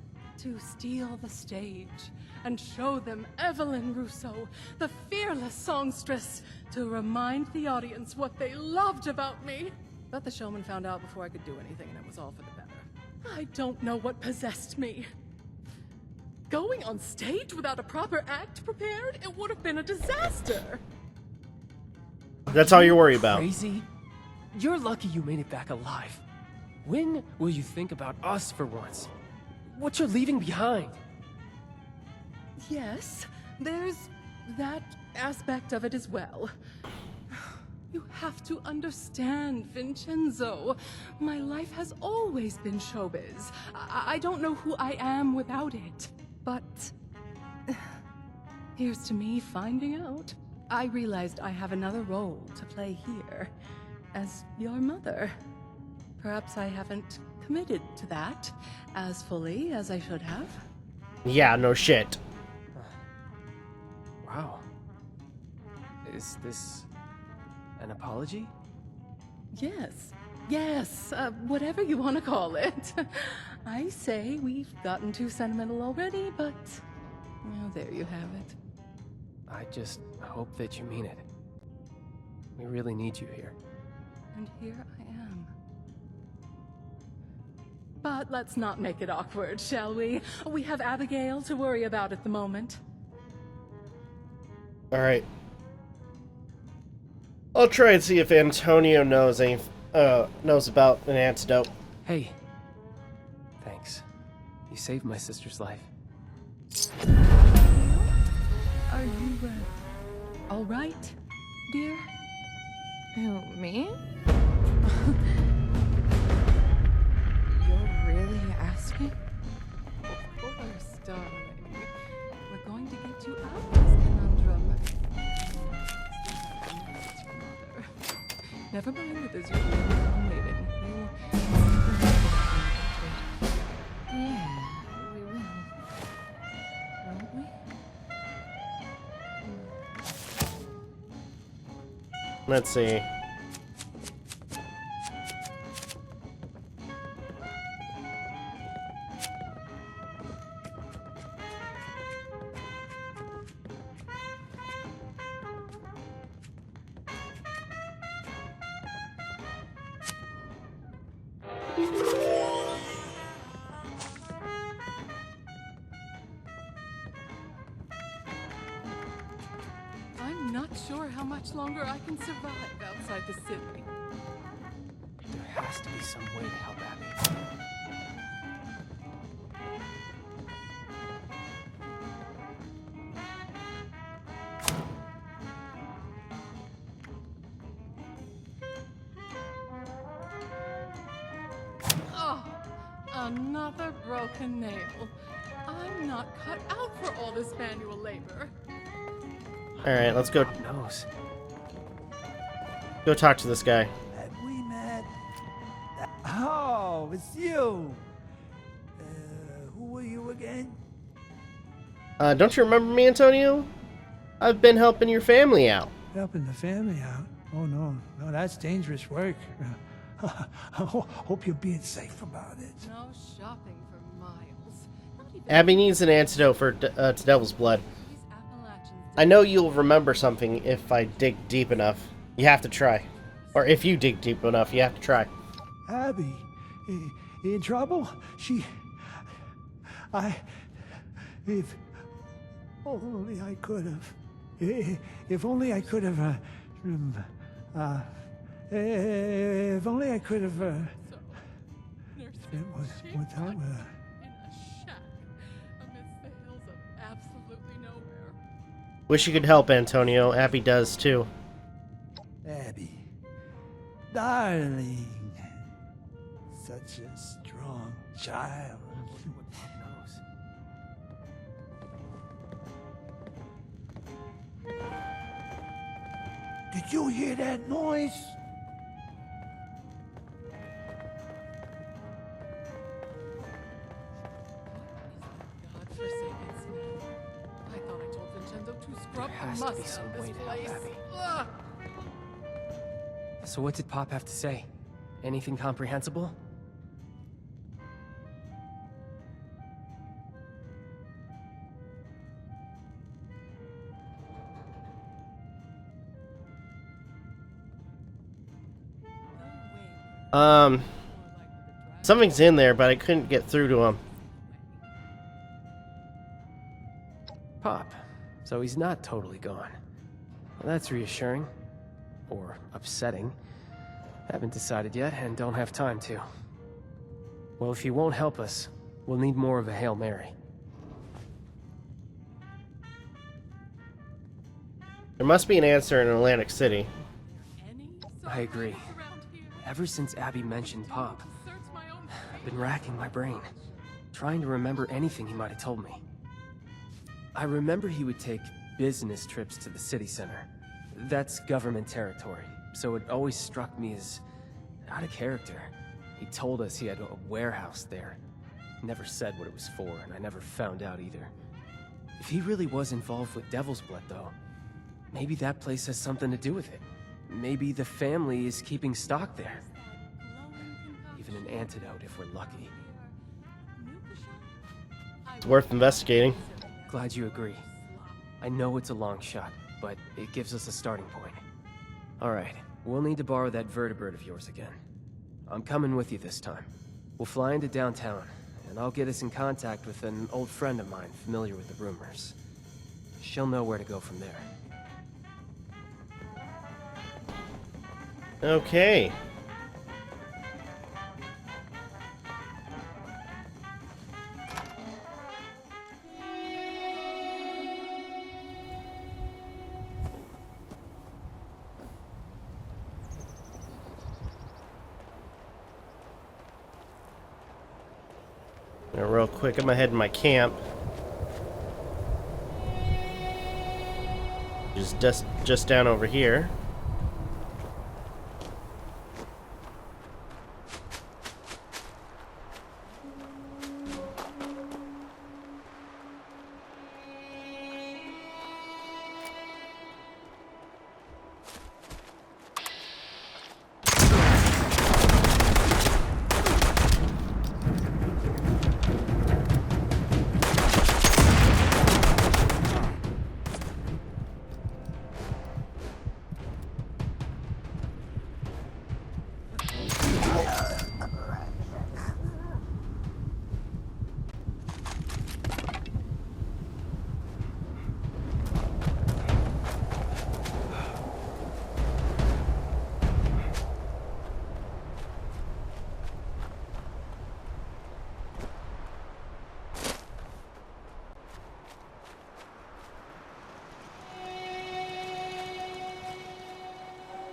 To steal the stage and show them Evelyn Russo, the fearless songstress, to remind the audience what they loved about me. But the showman found out before I could do anything, and it was all for the better. I don't know what possessed me. Going on stage without a proper act prepared, it would have been a disaster. That's all you're worried about. Crazy? You're lucky you made it back alive. When will you think about us for once? What you're leaving behind? Yes, there's that aspect of it as well. You have to understand, Vincenzo. My life has always been showbiz. I don't know who I am without it. But here's to me finding out. I realized I have another role to play here, as your mother. Perhaps I haven't committed to that as fully as I should have. Yeah, no shit. Wow. Is this an apology? Yes. Yes, whatever you want to call it. I say we've gotten too sentimental already, but well, there you have it. I just hope that you mean it. We really need you here. And here I am. But let's not make it awkward, shall we? We have Abigail to worry about at the moment. Alright. I'll try and see if Antonio knows about an antidote. Hey. Thanks. You saved my sister's life. Are you, all right, dear? Who, me? You're really asking? Of course, darling. We're going to get you out of this conundrum. Never mind that there's usually one waiting. Yeah, we will. Won't we? Let's see. sure how much longer I can survive outside the city. There has to be some way to help Abby. Oh, another broken nail. I'm not cut out for all this manual labor. Alright, let's go. Knows. Go talk to this guy. Have we met? Oh, it's you. Who are you again? Don't you remember me, Antonio? I've been helping your family out. Helping the family out? Oh, no, that's dangerous work. Hope you're being safe about it. No shopping for miles. Not even Abby needs an antidote for to Devil's Blood. I know you'll remember something if I dig deep enough. You have to try. Or if you dig deep enough, you have to try. Abby, in trouble? If only I could have. If only I could have. If only I could have. It was what time? in a shack amidst the hills of absolutely nowhere. Wish you could help, Antonio. Abby does too. Abby, darling, such a strong child. Did you hear that noise? Godforsaken snake. I thought I told Vincenzo to scrub There the has must to be out some of way this to help place. Abby. Ugh. So what did Pop have to say? Anything comprehensible? Something's in there, but I couldn't get through to him. Pop. So he's not totally gone. Well, that's reassuring. Or upsetting. Haven't decided yet, and don't have time to. Well, if he won't help us, we'll need more of a Hail Mary. There must be an answer in Atlantic City. I agree. Ever since Abby mentioned Pop, I've been racking my brain, trying to remember anything he might have told me. I remember he would take business trips to the city center. That's government territory, so it always struck me as out of character. He told us he had a warehouse there. Never said what it was for, and I never found out either. If he really was involved with Devil's Blood, though, maybe that place has something to do with it. Maybe the family is keeping stock there. Even an antidote if we're lucky. It's worth investigating. Glad you agree. I know it's a long shot, but it gives us a starting point. Alright, we'll need to borrow that vertibird of yours again. I'm coming with you this time. We'll fly into downtown, and I'll get us in contact with an old friend of mine familiar with the rumors. She'll know where to go from there. Okay. Now, real quick, I'm gonna head to my camp. Just down over here.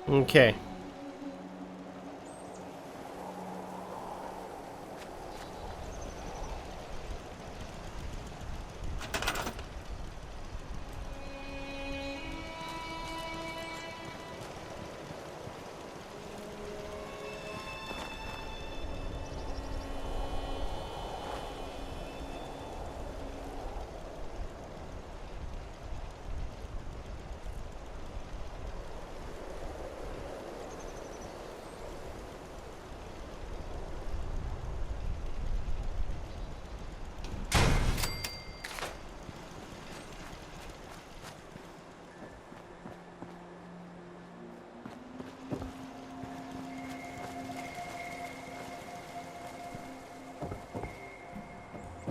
Okay.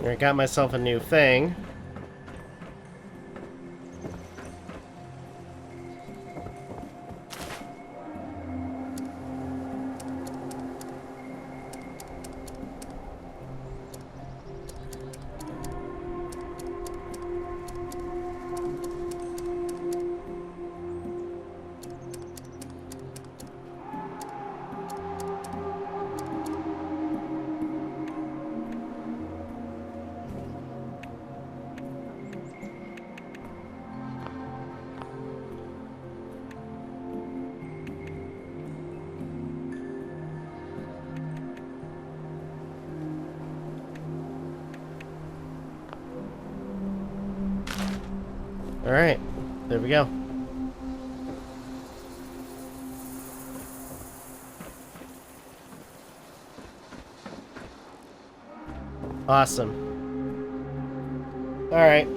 I got myself a new thing. Alright, there we go. Awesome. Alright.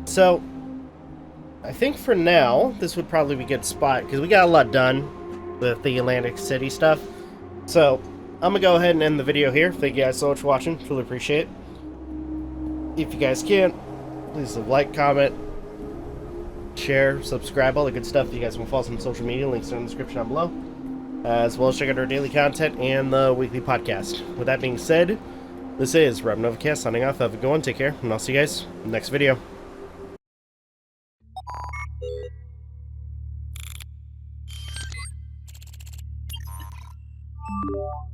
So, I think for now, this would probably be a good spot, because we got a lot done with the Atlantic City stuff. So, I'm going to go ahead and end the video here. Thank you guys so much for watching. Truly appreciate it. If you guys can, please like, comment, share, subscribe, all the good stuff. If you guys want to follow us on social media, links are in the description down below. As well as check out our daily content and the weekly podcast. With that being said, this is Novakast signing off. Have a good one, take care, and I'll see you guys in the next video. You